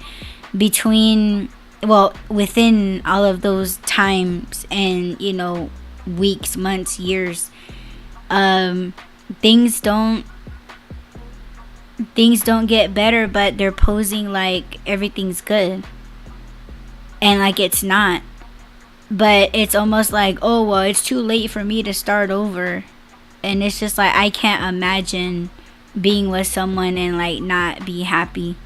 within all of those times and, you know, weeks, months, years, things don't get better, but they're posing like everything's good, and like it's not. But it's almost like, oh well, it's too late for me to start over. And it's just like, I can't imagine being with someone and like not be happy.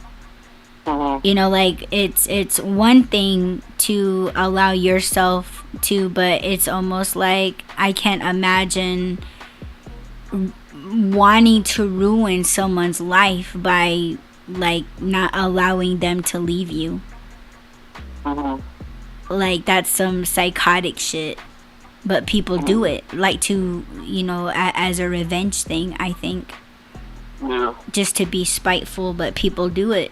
You know, like it's one thing to allow yourself to, but it's almost like I can't imagine wanting to ruin someone's life by like not allowing them to leave you. Like, that's some psychotic shit, but people do it, like, to, you know, as a revenge thing, I think. Yeah. Just to be spiteful, but people do it.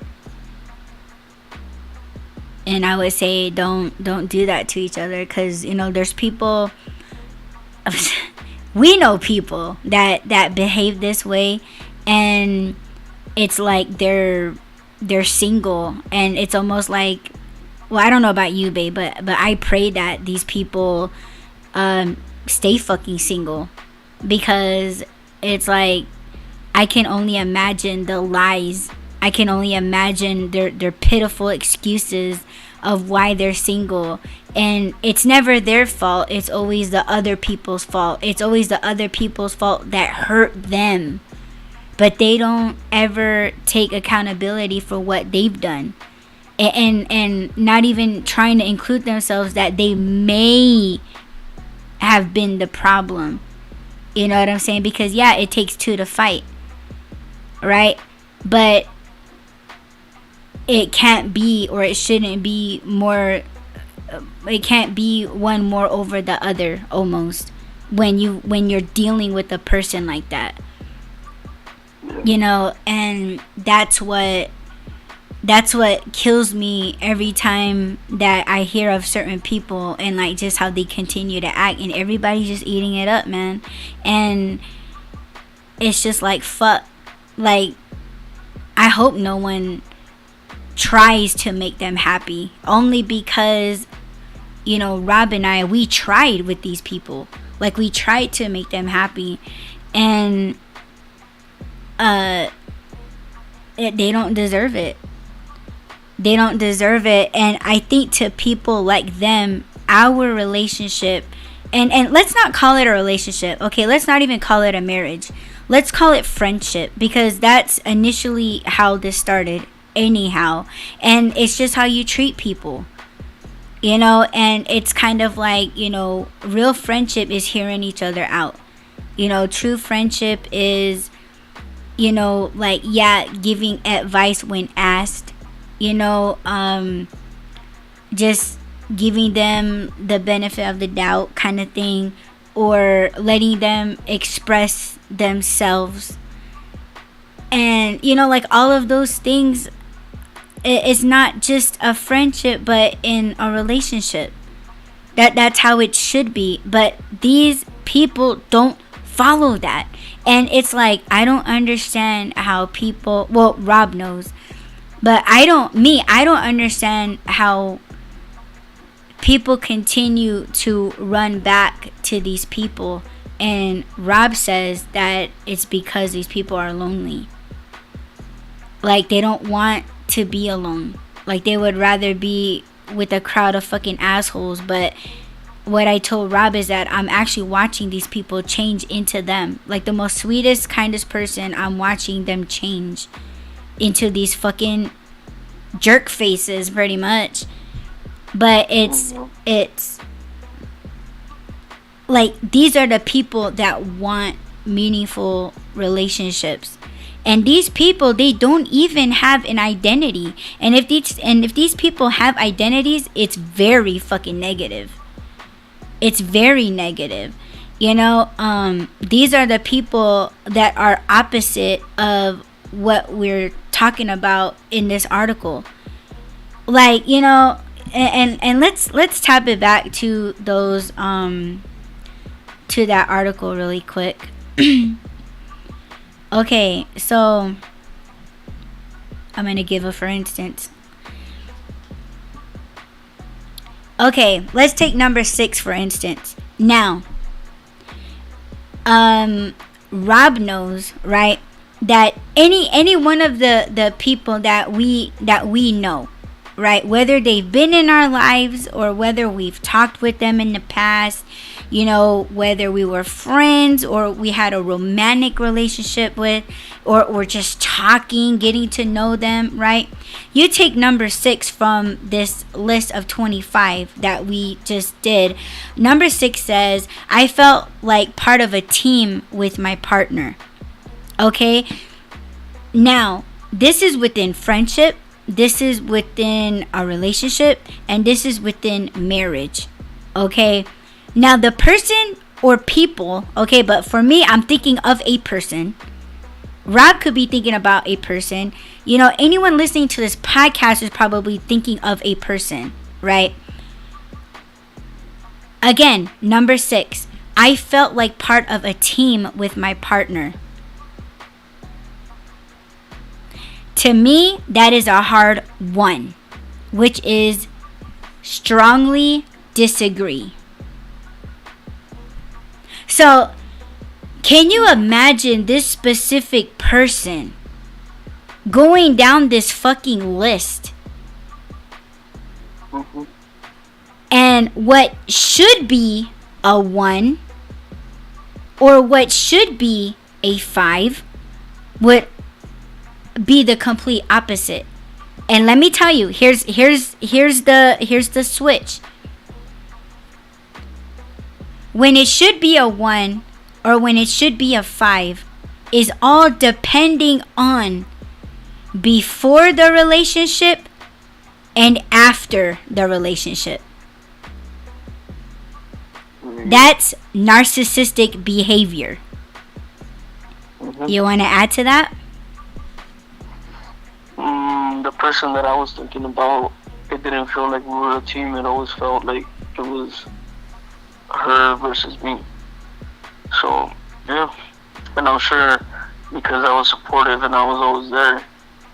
And I would say don't do that to each other, because, you know, there's people we know people that behave this way, and it's like they're single, and it's almost like, well, I don't know about you, babe, but I pray that these people stay fucking single, because it's like, I can only imagine the lies. I can only imagine their pitiful excuses of why they're single. And it's never their fault. It's always the other people's fault. It's always the other people's fault that hurt them. But they don't ever take accountability for what they've done. And not even trying to include themselves that they may have been the problem. You know what I'm saying? Because, yeah, it takes two to fight. Right? But it can't be, or it shouldn't be more, it can't be one more over the other, almost, when you're dealing with a person like that. You know, and that's what kills me every time that I hear of certain people, and like just how they continue to act, and everybody's just eating it up, man. And it's just like, fuck. Like, I hope no one tries to make them happy, only because, you know, Rob and I, we tried with these people. Like, we tried to make them happy, and they don't deserve it. They don't deserve it. And I think to people like them, our relationship, and let's not call it a relationship, okay? Let's not even call it a marriage. Let's call it friendship, because that's initially how this started anyhow. And it's just how you treat people, you know. And it's kind of like, you know, real friendship is hearing each other out. You know, true friendship is, you know, like, yeah, giving advice when asked, you know, just giving them the benefit of the doubt kind of thing, or letting them express themselves. And, you know, like, all of those things, it's not just a friendship, but in a relationship. That's how it should be. But these people don't follow that. And it's like, I don't understand how people, well, Rob knows, but I don't understand how people continue to run back to these people. And Rob says that it's because these people are lonely. Like, they don't want to be alone. Like, they would rather be with a crowd of fucking assholes. But what I told Rob is that I'm actually watching these people change into them. Like, the most sweetest, kindest person, I'm watching them change into these fucking jerk faces, pretty much. But it's like, these are the people that want meaningful relationships. And these people, they don't even have an identity. And if these people have identities, it's very fucking negative. It's very negative. You know, these are the people that are opposite of what we're talking about in this article. Like, you know, and let's tap it back to those to that article really quick. Okay, so I'm gonna give a for instance. Okay, let's take number 6 for instance. Now, Rob knows, right, that any one of the people that we know, right, whether they've been in our lives or whether we've talked with them in the past, you know, whether we were friends or we had a romantic relationship with, or just talking, getting to know them, right? You take number 6 from this list of 25 that we just did. Number 6 says, I felt like part of a team with my partner. Okay? Now, this is within friendship, this is within a relationship, and this is within marriage. Okay? Now, the person or people, okay, but for me, I'm thinking of a person. Rob could be thinking about a person. You know, anyone listening to this podcast is probably thinking of a person, right? Again, number 6, I felt like part of a team with my partner. To me, that is a hard one, which is strongly disagree. So, can you imagine this specific person going down this fucking list? Mm-hmm. And what should be a 1 or what should be a 5 would be the complete opposite. And let me tell you, here's the switch. When it should be a 1 or when it should be a 5 is all depending on before the relationship and after the relationship. That's narcissistic behavior. Mm-hmm. You want to add to that? The person that I was thinking about, it didn't feel like we were a team. It always felt like it was her versus me. So, yeah. And I'm sure because I was supportive and I was always there,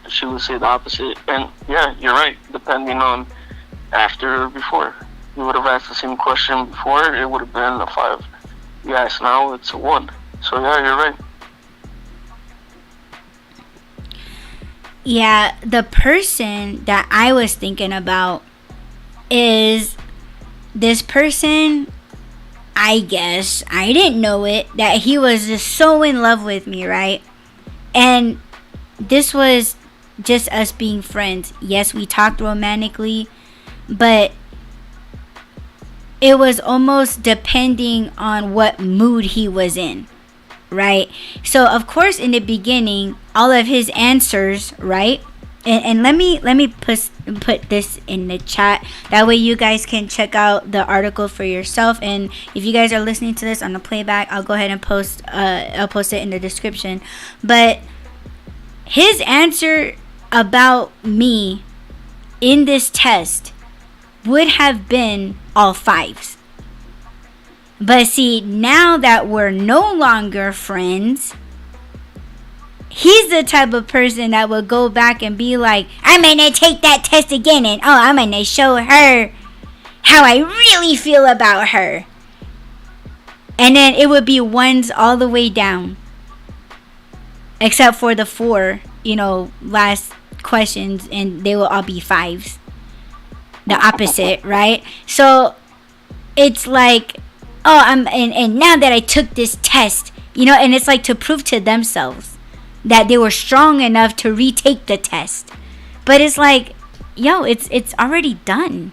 she would say the opposite. And yeah, you're right. Depending on after or before, you would have asked the same question before, it would have been a 5. You ask now, it's a 1. So yeah, you're right. Yeah, the person that I was thinking about is this person. I guess I didn't know it, that he was just so in love with me, right? And this was just us being friends. Yes, we talked romantically, but it was almost depending on what mood he was in, right? So of course in the beginning, all of his answers, right? And let me put this in the chat. That way you guys can check out the article for yourself. And if you guys are listening to this on the playback, I'll go ahead and I'll post it in the description. But his answer about me in this test would have been all 5s. But see, now that we're no longer friends, he's the type of person that would go back and be like, I'm gonna take that test again, and I'm gonna show her how I really feel about her. And then it would be 1s all the way down, except for the 4, last questions, and they will all be 5s. The opposite, right? So it's like, and now that I took this test, and it's like to prove to themselves that they were strong enough to retake the test. But it's like, it's already done.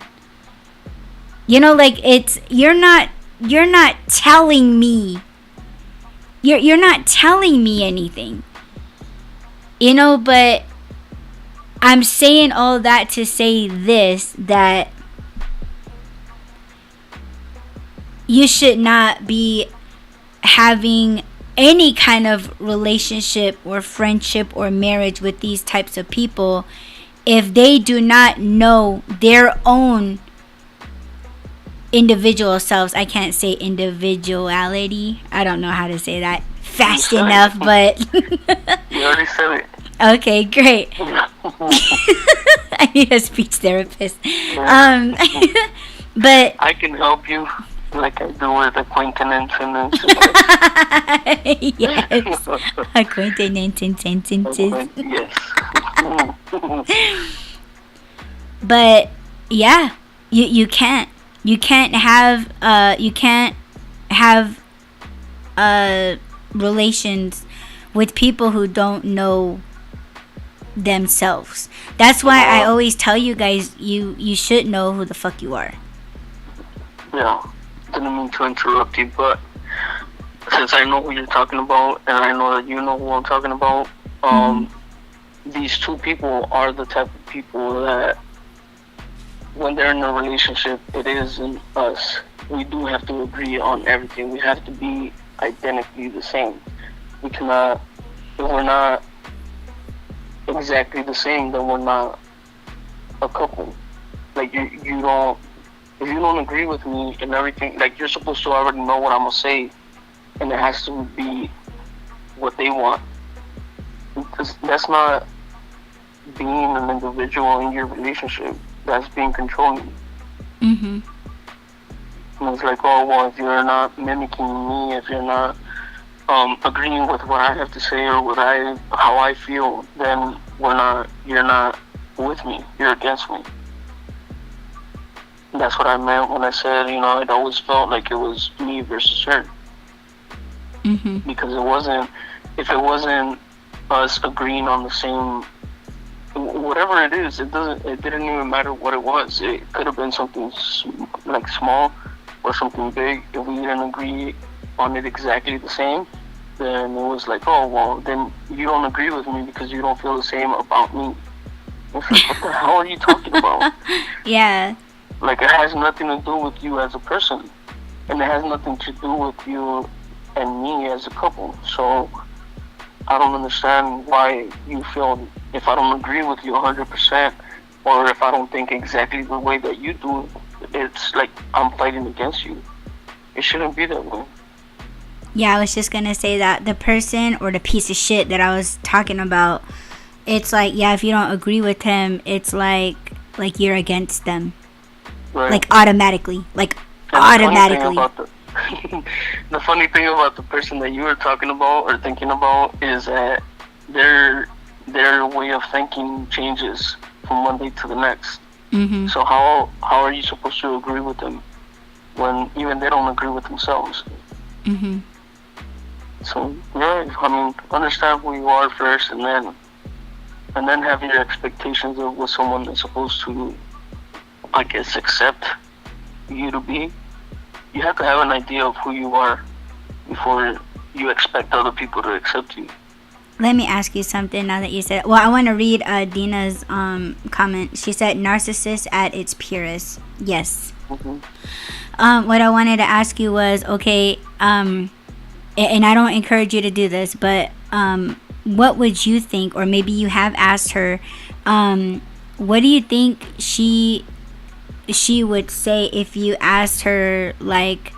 Like you're not telling me. You're not telling me anything. But I'm saying all that to say this, that you should not be having any kind of relationship or friendship or marriage with these types of people if they do not know their own individual selves. I can't say individuality. I don't know how to say that fast enough, but you already said it. Okay, great. I need a speech therapist. But I can help you, like I do with acquaintance and yes, acquaintance and sentences. Yes. But yeah, you can't have relations with people who don't know themselves. That's why I always tell you guys, you should know who the fuck you are. Yeah, didn't mean to interrupt you, but since I know who you're talking about, and I know that you know who I'm talking about, these two people are the type of people that when they're in a relationship, it isn't us. We do have to agree on everything. We have to be identically the same. We cannot, if we're not exactly the same, then we're not a couple. Like you don't, if you don't agree with me and everything, like you're supposed to already know what I'm gonna say, and it has to be what they want. Because that's not being an individual in your relationship. That's being controlling. And it's like, oh well, if you're not mimicking me, if you're not agreeing with what I have to say or how I feel, then you're not with me. You're against me. And that's what I meant when I said, it always felt like it was me versus her. Because if it wasn't us agreeing on the same, whatever it is, it didn't even matter what it was. It could have been something like small or something big. If we didn't agree on it exactly the same, then it was like, oh well, then you don't agree with me because you don't feel the same about me. It's like, what the hell are you talking about? Yeah. Like, it has nothing to do with you as a person, and it has nothing to do with you and me as a couple. So I don't understand why you feel, if I don't agree with you 100%, or if I don't think exactly the way that you do, it's like I'm fighting against you. It shouldn't be that way. Yeah, I was just gonna say that the person or the piece of shit that I was talking about it's like, yeah, if you don't agree with him, it's like you're against them, Right. like automatically, like And automatically. The funny thing about the person that you were talking about or thinking about is that their way of thinking changes from one day to the next. Mm-hmm. So how are you supposed to agree with them when even they don't agree with themselves? Mm-hmm. So yeah, I mean, understand who you are first, and then have your expectations of what someone is supposed to, I guess, accept you to be. You have to have an idea of who you are before you expect other people to accept you. Let me ask you something now that you said. Well, I want to read Dina's comment. She said, "Narcissist at its purest." Yes. Mm-hmm. What I wanted to ask you was, okay, and I don't encourage you to do this, but what would you think, or maybe you have asked her, what do you think she would say if you asked her, like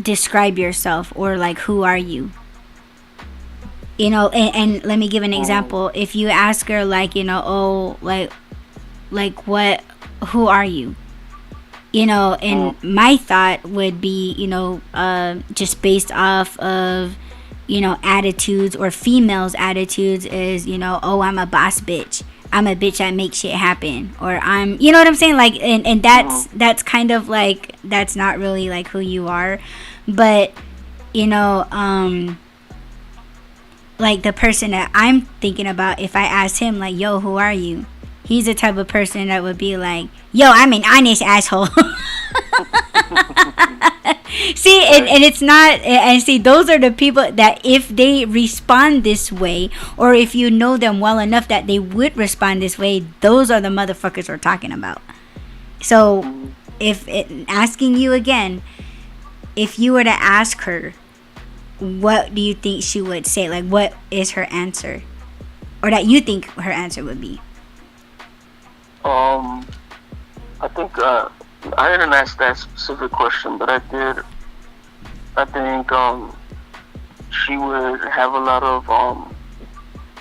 describe yourself, or like, who are you? You know, and let me give an example. If you ask her, like, you know, oh, like what, who are you? You know, and my thought would be, you know, just based off of, you know, attitudes, or females' attitudes is, you know, oh, I'm a boss bitch. I'm a bitch that makes shit happen. Or I'm, you know what I'm saying? Like, and that's kind of like, that's not really like who you are. But, you know, like the person that I'm thinking about, if I asked him, like, yo, who are you? He's the type of person that would be like, yo, I'm an honest asshole. See, and it's not, and see, those are the people that if they respond this way, or if you know them well enough that they would respond this way, those are the motherfuckers we're talking about. So, asking you again, if you were to ask her, what do you think she would say? Like, what is her answer? Or that you think her answer would be? I think I didn't ask that specific question, but I did. I think she would have a lot of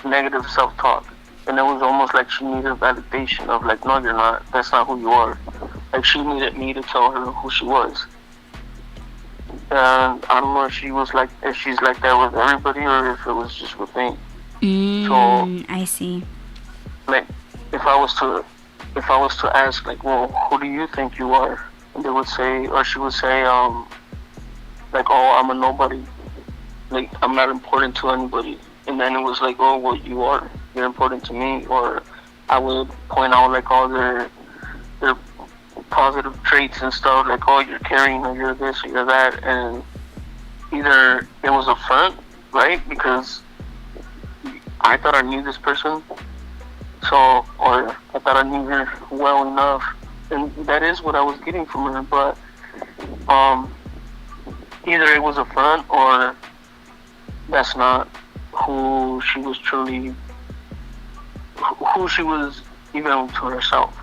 negative self-talk, and it was almost like she needed validation of like, no, you're not. That's not who you are. Like, she needed me to tell her who she was. And I don't know if she's like that with everybody, or if it was just with me. So I see. Like, if I was to ask, like, well, who do you think you are? And they would say, or she would say, like, oh, I'm a nobody. Like, I'm not important to anybody. And then it was like, oh, well, you are. You're important to me. Or I would point out, like, all their positive traits and stuff. Like, oh, you're caring, or you're this, or you're that. And either it was a front, right? Because I thought I knew this person. So, or I thought I knew her well enough, and that is what I was getting from her. But either it was a front, or that's not who she was truly, who she was even to herself.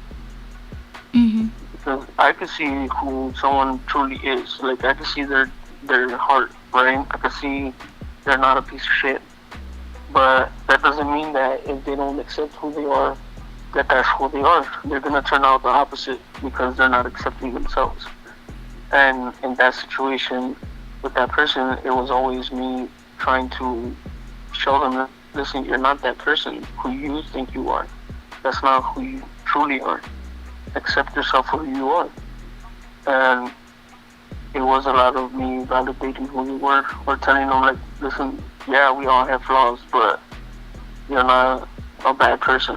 Mm-hmm. Because I could see who someone truly is. Like, I could see their heart, right? I could see they're not a piece of shit. But that doesn't mean that if they don't accept who they are, that's who they are. They're going to turn out the opposite because they're not accepting themselves. And in that situation with that person, it was always me trying to show them that, listen, you're not that person who you think you are. That's not who you truly are. Accept yourself for who you are. And it was a lot of me validating who you were, or telling them, like, listen, yeah, we all have flaws, but you're not a bad person.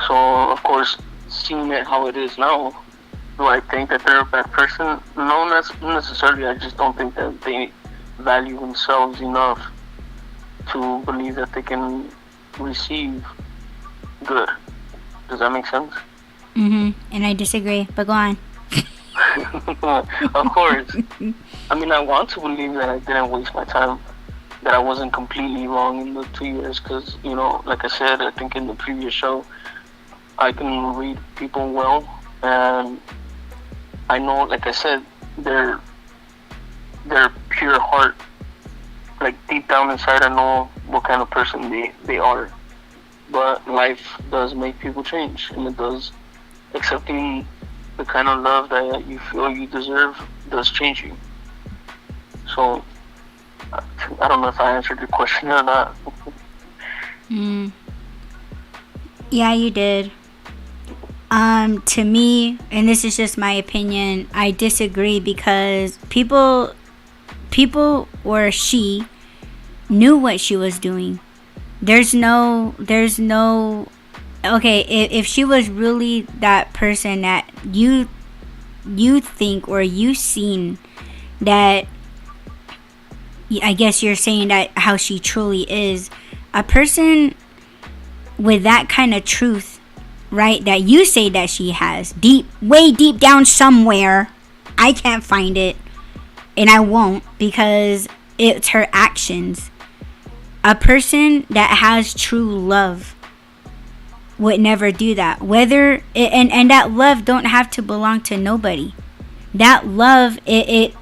So, of course, seeing it how it is now, do I think that they're a bad person? No, not necessarily. I just don't think that they value themselves enough to believe that they can receive good. Does that make sense? Mm-hmm. And I disagree, but go on. Of course. I mean, I want to believe that I didn't waste my time, that I wasn't completely wrong in the 2 years, because, you know, like I said, I think in the previous show, I can read people well, and I know, like I said, their pure heart, like deep down inside, I know what kind of person they are. But life does make people change, and it does. Accepting the kind of love that you feel you deserve does change you. So, I don't know if I answered your question or not. Yeah, you did. To me, and this is just my opinion, I disagree because people or she knew what she was doing. There's no okay, if she was really that person that you think or you seen that, I guess you're saying that how she truly is, a person with that kind of truth, right, that you say that she has deep, way deep down somewhere, I can't find it, and I won't, because it's her actions. A person that has true love would never do that. Whether and that love don't have to belong to nobody. That love, it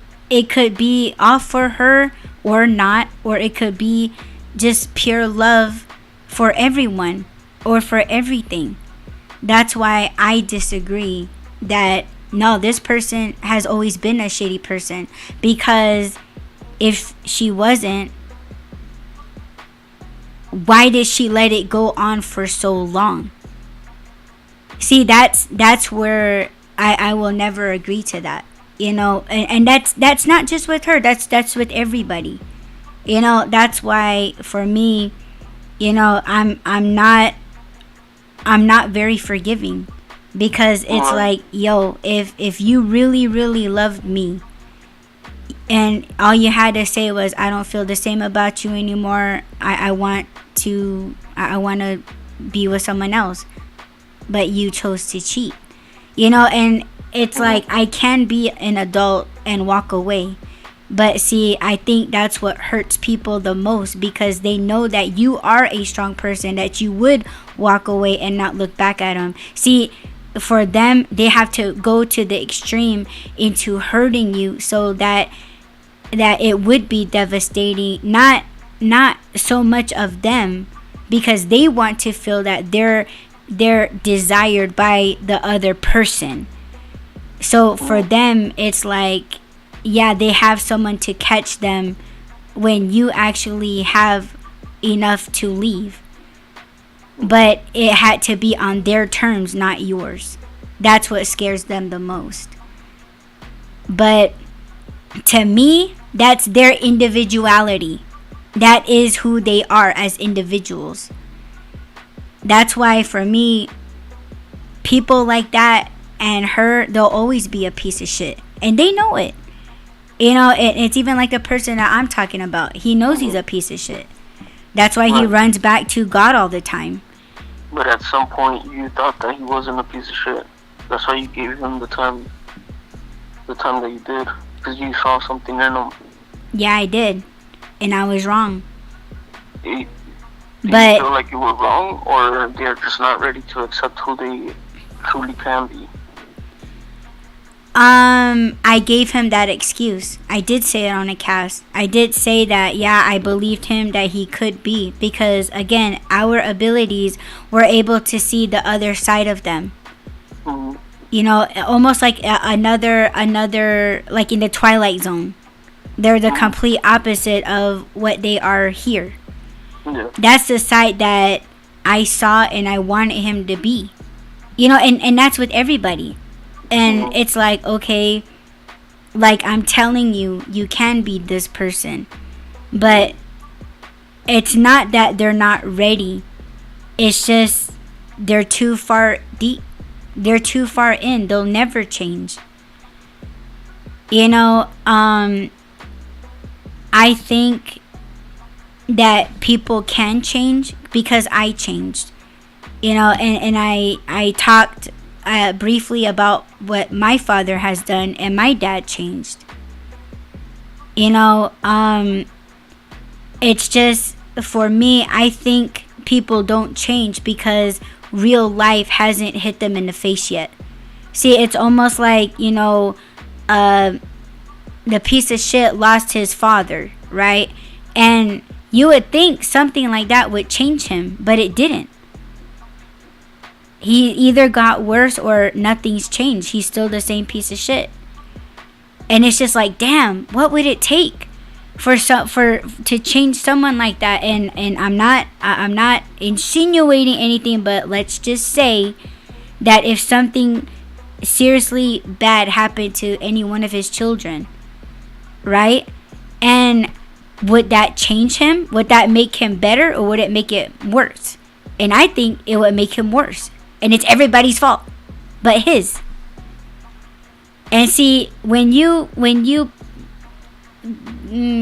could be all for her or not, or it could be just pure love for everyone or for everything. That's why I disagree that no, this person has always been a shady person, because if she wasn't, why did she let it go on for so long? See, that's where I will never agree to that. And that's not just with her, that's with everybody. That's why for me, I'm not very forgiving, because it's like, yo, if you really really loved me and all you had to say was, I don't feel the same about you anymore, I want to be with someone else, but you chose to cheat, and it's like, I can be an adult and walk away. But see, I think that's what hurts people the most, because they know that you are a strong person, that you would walk away and not look back at them. See, for them, they have to go to the extreme into hurting you, so that it would be devastating. Not so much of them, because they want to feel that they're desired by the other person. So for them, it's like, yeah, they have someone to catch them when you actually have enough to leave. But it had to be on their terms, not yours. That's what scares them the most. But to me, that's their individuality. That is who they are as individuals. That's why for me, people like that and her, they'll always be a piece of shit. And they know it. It's even like the person that I'm talking about. He knows he's a piece of shit. That's why he runs back to God all the time. But at some point, you thought that he wasn't a piece of shit. That's why you gave him the time that you did, because you saw something in him. Yeah, I did, and I was wrong. Do you feel like you were wrong, or they're just not ready to accept who they truly can be? I gave him that excuse. I did say it on a cast. I did say that, yeah, I believed him that he could be, because again, our abilities were able to see the other side of them. Almost like another like in the Twilight Zone. They're the complete opposite of what they are here. Yeah. That's the side that I saw and I wanted him to be. And that's with everybody. And it's like, okay, like I'm telling you, you can be this person. But it's not that they're not ready. It's just they're too far deep. They're too far in. They'll never change. I think that people can change because I changed. And I talked briefly about what my father has done, and my dad changed. It's just, for me, I think people don't change because real life hasn't hit them in the face yet. See, it's almost like, the piece of shit lost his father, right? And You would think something like that would change him, but it didn't. He either got worse or nothing's changed. He's still the same piece of shit. And it's just like, damn, what would it take for to change someone like that? And I'm not insinuating anything, but let's just say that if something seriously bad happened to any one of his children, right? And would that change him? Would that make him better, or would it make it worse? And I think it would make him worse. And it's everybody's fault but his. And see, when you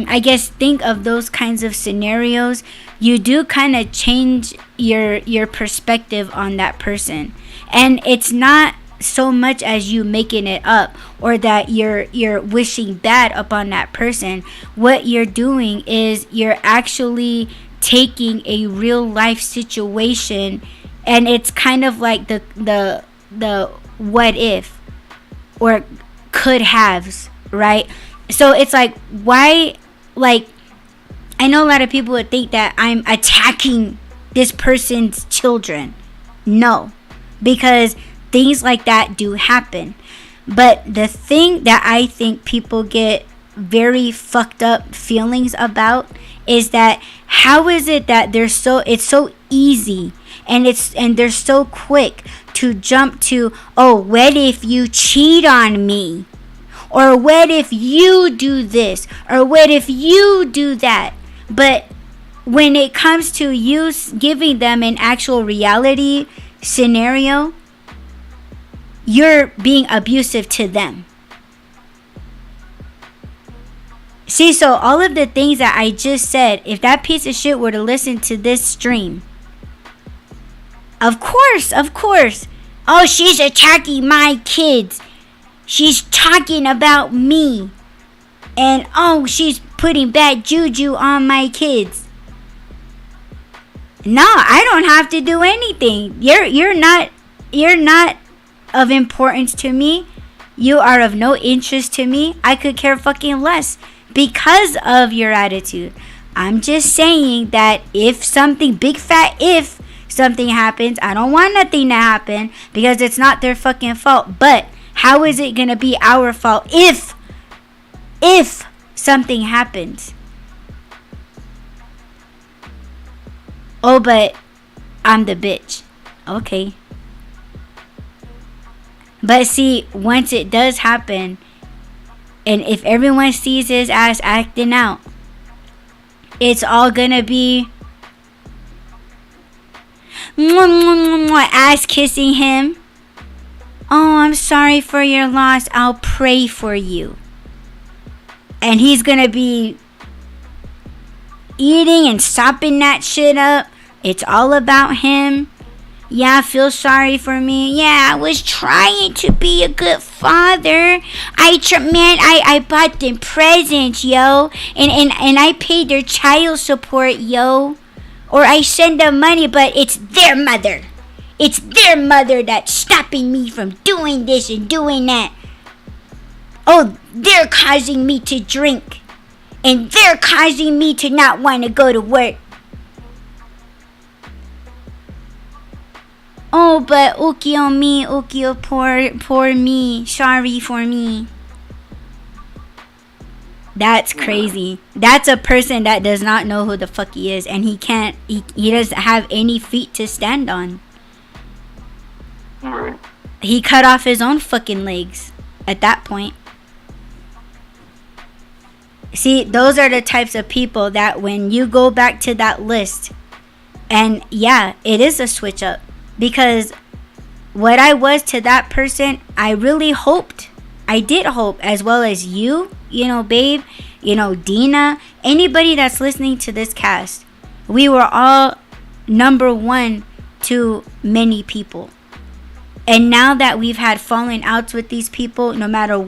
I guess think of those kinds of scenarios, you do kind of change your perspective on that person. And it's not so much as you making it up or that you're wishing bad upon that person. What you're doing is you're actually taking a real life situation, and it's kind of like the what if or could haves, right? So it's like, why, like, I know a lot of people would think that I'm attacking this person's children. No, because things like that do happen. But the thing that I think people get very fucked up feelings about is that how is it that it's so easy and they're so quick to jump to, oh, what if you cheat on me? Or what if you do this? Or what if you do that? But when it comes to you giving them an actual reality scenario, you're being abusive to them. See, so all of the things that I just said, if that piece of shit were to listen to this stream, of course, oh, she's attacking my kids. She's talking about me. And oh, she's putting bad juju on my kids. No, I don't have to do anything. You're not of importance to me. You are of no interest to me. I could care fucking less because of your attitude. I'm just saying that if something, big fat if something happens, I don't want nothing to happen because it's not their fucking fault. But how is it gonna be our fault if something happens? Oh, but I'm the bitch. Okay. But see, once it does happen, and if everyone sees his ass acting out, it's all gonna be ass kissing him. Oh, I'm sorry for your loss. I'll pray for you. And he's gonna be eating and sopping that shit up. It's all about him. Yeah, feel sorry for me. Yeah, I was trying to be a good father. I bought them presents, yo. And I paid their child support, yo. Or I send them money, but it's their mother. It's their mother that's stopping me from doing this and doing that. Oh, they're causing me to drink. And they're causing me to not want to go to work. Oh, but ukio me, ukio poor me. Sorry for me. That's crazy. That's a person that does not know who the fuck he is. And he doesn't have any feet to stand on. Right. He cut off his own fucking legs at that point. See, those are the types of people that when you go back to that list, and yeah, it is a switch up. Because what I was to that person, I really hoped, I did hope, as well as you know, babe, you know, Dina, anybody that's listening to this cast, we were all number one to many people. And now that we've had falling outs with these people, no matter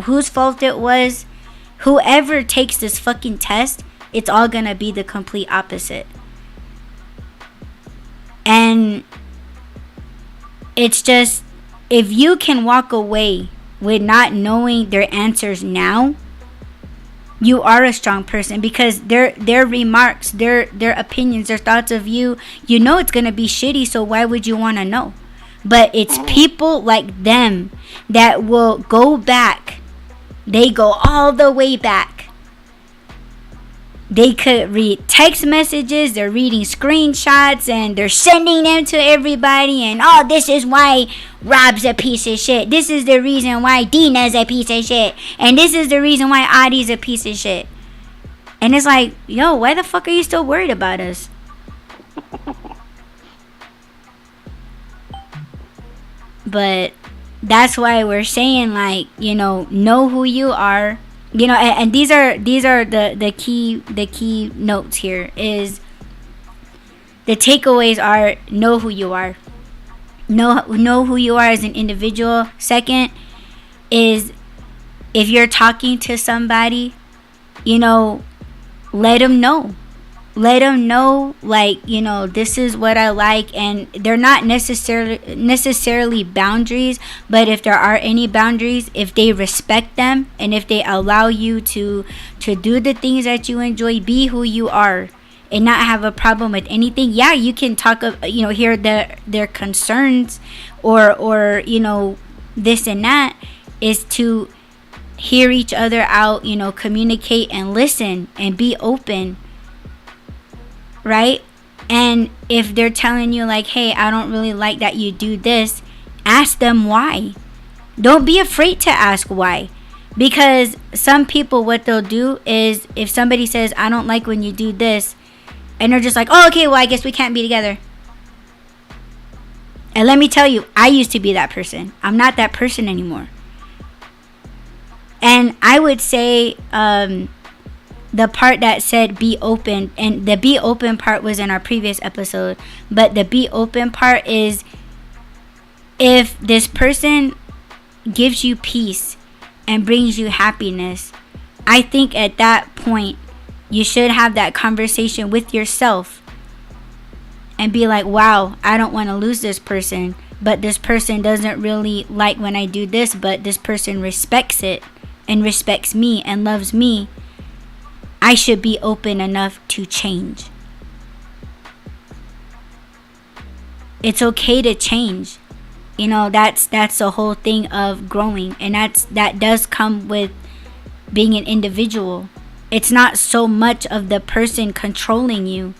whose fault it was, whoever takes this fucking test, it's all gonna be the complete opposite. And it's just, if you can walk away with not knowing their answers now, you are a strong person, because their remarks, their opinions, their thoughts of you, you know it's gonna be shitty, so why would you want to know? But it's people like them that will go back. They go all the way back. They could read text messages, they're reading screenshots, and they're sending them to everybody. And oh, this is why Rob's a piece of shit. This is the reason why Dina's a piece of shit. And this is the reason why Adi's a piece of shit. And it's like, yo, why the fuck are you still worried about us? But that's why we're saying, like, you know who you are. And these are the key notes here. Is the takeaways are: know who you are. Know who you are as an individual. Second is, if you're talking to somebody, let them know. Let them know, like, this is what I like. And they're not necessarily boundaries, but if there are any boundaries, if they respect them, and if they allow you to do the things that you enjoy, be who you are, and not have a problem with anything. Yeah, you can talk of, hear their concerns, or this and that, is to hear each other out, communicate and listen and be open. Right? And if they're telling you, like, hey, I don't really like that you do this, ask them why. Don't be afraid to ask why. Because some people, what they'll do is, if somebody says, I don't like when you do this, and they're just like, oh, okay, well, I guess we can't be together. And let me tell you, I used to be that person. I'm not that person anymore. And I would say, the part that said be open, and the be open part was in our previous episode, but the be open part is, if this person gives you peace and brings you happiness, I think at that point you should have that conversation with yourself and be like, wow, I don't want to lose this person, but this person doesn't really like when I do this, but this person respects it and respects me and loves me. I should be open enough to change. It's okay to change. That's the whole thing of growing, and that does come with being an individual. It's not so much of the person controlling you,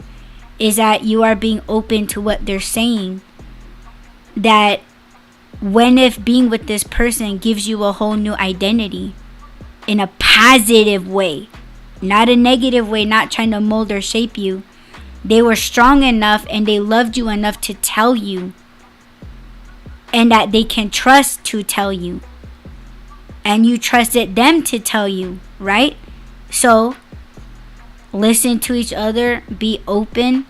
is that you are being open to what they're saying. That if being with this person gives you a whole new identity in a positive way, not a negative way, not trying to mold or shape you. They were strong enough and they loved you enough to tell you, and that they can trust to tell you, and you trusted them to tell you, right? So listen to each other, be open,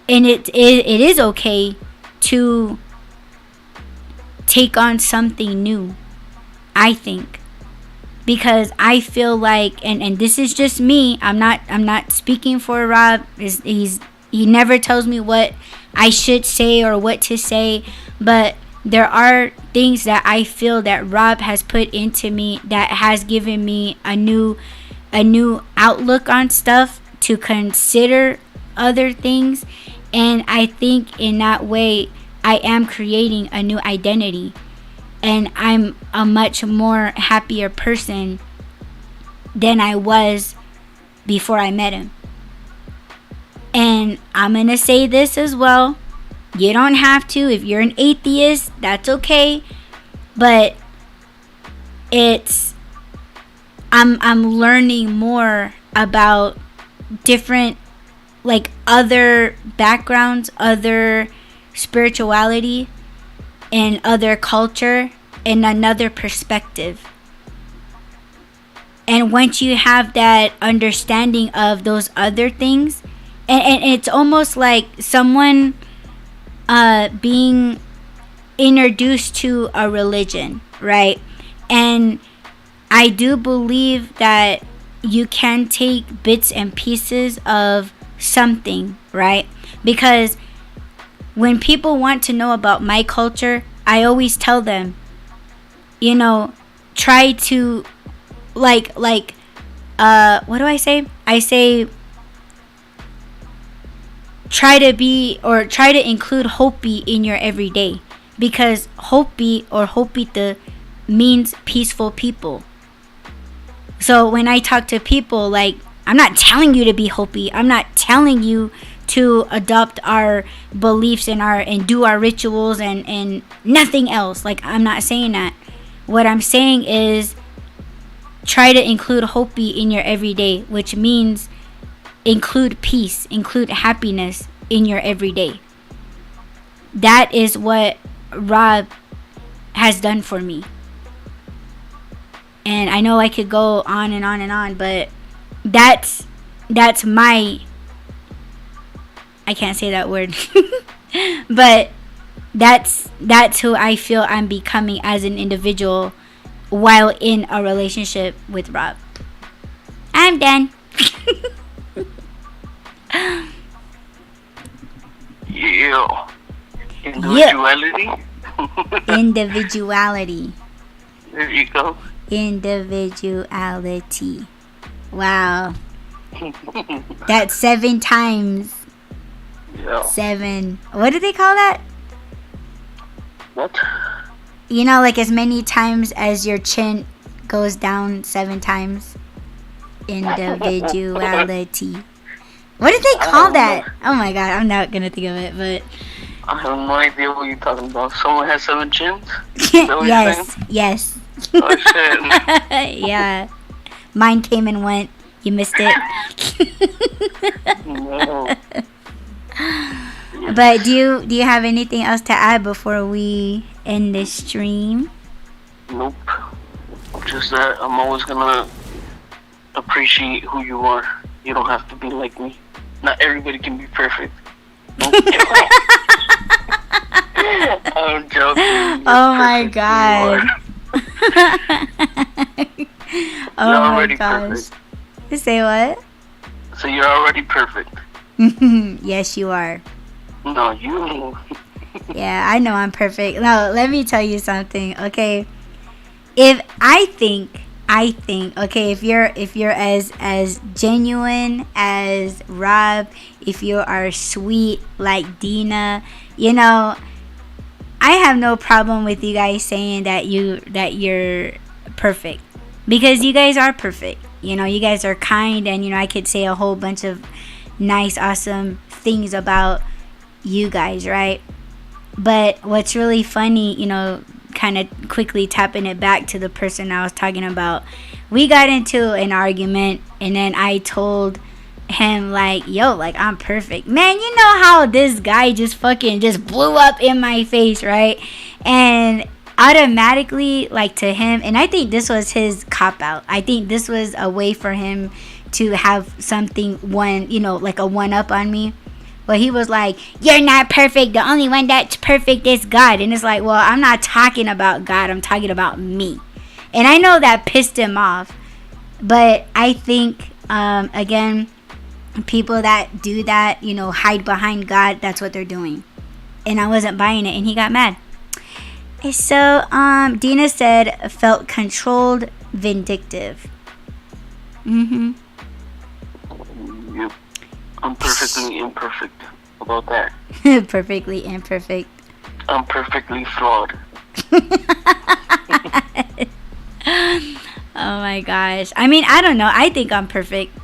and it is okay to take on something new, I think. Because I feel like, and this is just me, I'm not speaking for Rob. He never tells me what I should say or what to say, but there are things that I feel that Rob has put into me that has given me a new outlook on stuff, to consider other things, and I think in that way I am creating a new identity. And I'm a much more happier person than I was before I met him. And I'm going to say this as well. You don't have to. If you're an atheist, that's okay. But I'm learning more about different, like, other backgrounds, other spirituality, and other culture, and another perspective. And once you have that understanding of those other things, and it's almost like someone being introduced to a religion, right? And I do believe that you can take bits and pieces of something, right? Because when people want to know about my culture, I always tell them, try to like what do I say? I say try to include Hopi in your everyday, because Hopi or Hopita means peaceful people. So when I talk to people, like, I'm not telling you to be Hopi. I'm not telling you to adopt our beliefs and do our rituals and nothing else. Like, I'm not saying that. What I'm saying is try to include Hopi in your everyday, which means include peace, include happiness in your everyday. That is what Rob has done for me. And I know I could go on and on and on, but that's my, I can't say that word. But that's who I feel I'm becoming as an individual while in a relationship with Rob. I'm done. Yeah. Individuality. Individuality. There you go. Individuality. Wow. That's 7 times. Yeah. 7. What do they call that? What? You know, like as many times as your chin goes down 7 times. Individuality. What did they call that? Oh my god, I'm not gonna think of it, but I have no idea what you're talking about. Someone has 7 chins? Is that what you're saying? Yes. Oh shit. Yeah. Mine came and went. You missed it. No. But do you have anything else to add before we end this stream? Nope. Just that I'm always gonna appreciate who you are. You don't have to be like me. Not everybody can be perfect. I'm joking. Oh my god. Oh You're my already gosh. perfect. You say what? So you're already perfect. Yes, you are. No, you. Yeah, I know I'm perfect. No, let me tell you something, okay? If I think, okay, if you're as genuine as Rob, if you are sweet like Dina, you know, I have no problem with you guys saying that you're perfect, because you guys are perfect. You know, you guys are kind, and you know, I could say a whole bunch of nice, awesome things about you guys, right? But what's really funny, you know, kind of quickly tapping it back to the person I was talking about, we got into an argument, and then I told him, like, yo, like, I'm perfect. Man, you know how this guy just blew up in my face, right? And automatically, like, to him, and I think this was his cop out. I think this was a way for him to have something, like a one up on me. But he was like, you're not perfect. The only one that's perfect is God. And it's like, well, I'm not talking about God. I'm talking about me. And I know that pissed him off. But I think, again, people that do that, you know, hide behind God, that's what they're doing. And I wasn't buying it, and he got mad. So, Dina said, felt controlled, vindictive. Yep. I'm perfectly imperfect about that. Perfectly imperfect. I'm perfectly flawed. Oh my gosh. I mean, I don't know. I think I'm perfect.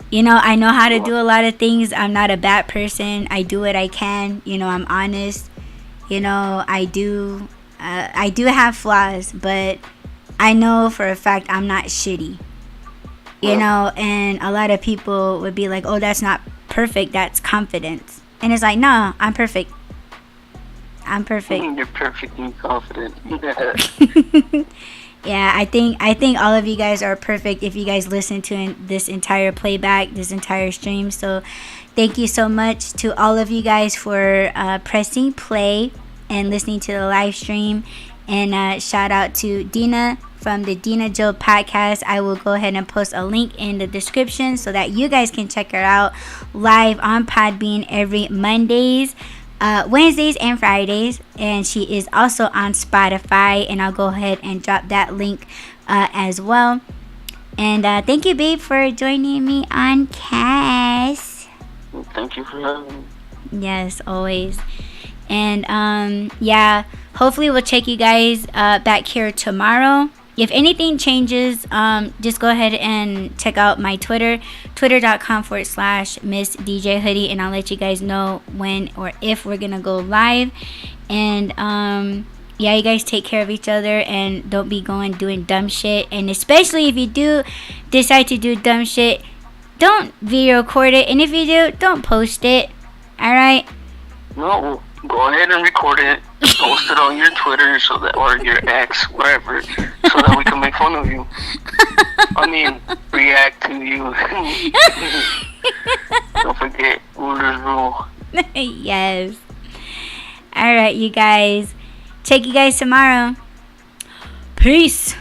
You know, I know how to do a lot of things. I'm not a bad person. I do what I can. You know, I'm honest. You know, I do have flaws, but I know for a fact I'm not shitty. You know, and a lot of people would be like, oh, that's not perfect. That's confidence. And it's like, no, I'm perfect. I'm perfect. You're perfectly confident. Yeah, I think all of you guys are perfect if you guys listen to this entire playback, this entire stream. So thank you so much to all of you guys for pressing play and listening to the live stream. And shout out to Dina from the Dina Joe podcast. I will go ahead and post a link in the description so that you guys can check her out live on Podbean every Mondays, Wednesdays, and Fridays. And she is also on Spotify, and I'll go ahead and drop that link as well. And thank you, babe, for joining me on Cast. Thank you for having me. Yes, always. And yeah, hopefully we'll check you guys back here tomorrow. If anything changes, just go ahead and check out my Twitter, twitter.com/Miss DJ Hoodie, and I'll let you guys know when or if we're gonna go live. And yeah, you guys take care of each other and don't be doing dumb shit. And especially if you do decide to do dumb shit, don't video record it. And if you do, don't post it. Alright? No, go ahead and record it, post it on your Twitter or your X, whatever, so that we can make fun of you. I mean, react to you. Don't forget, rulers rule. Yes. Alright, you guys. Check you guys tomorrow. Peace.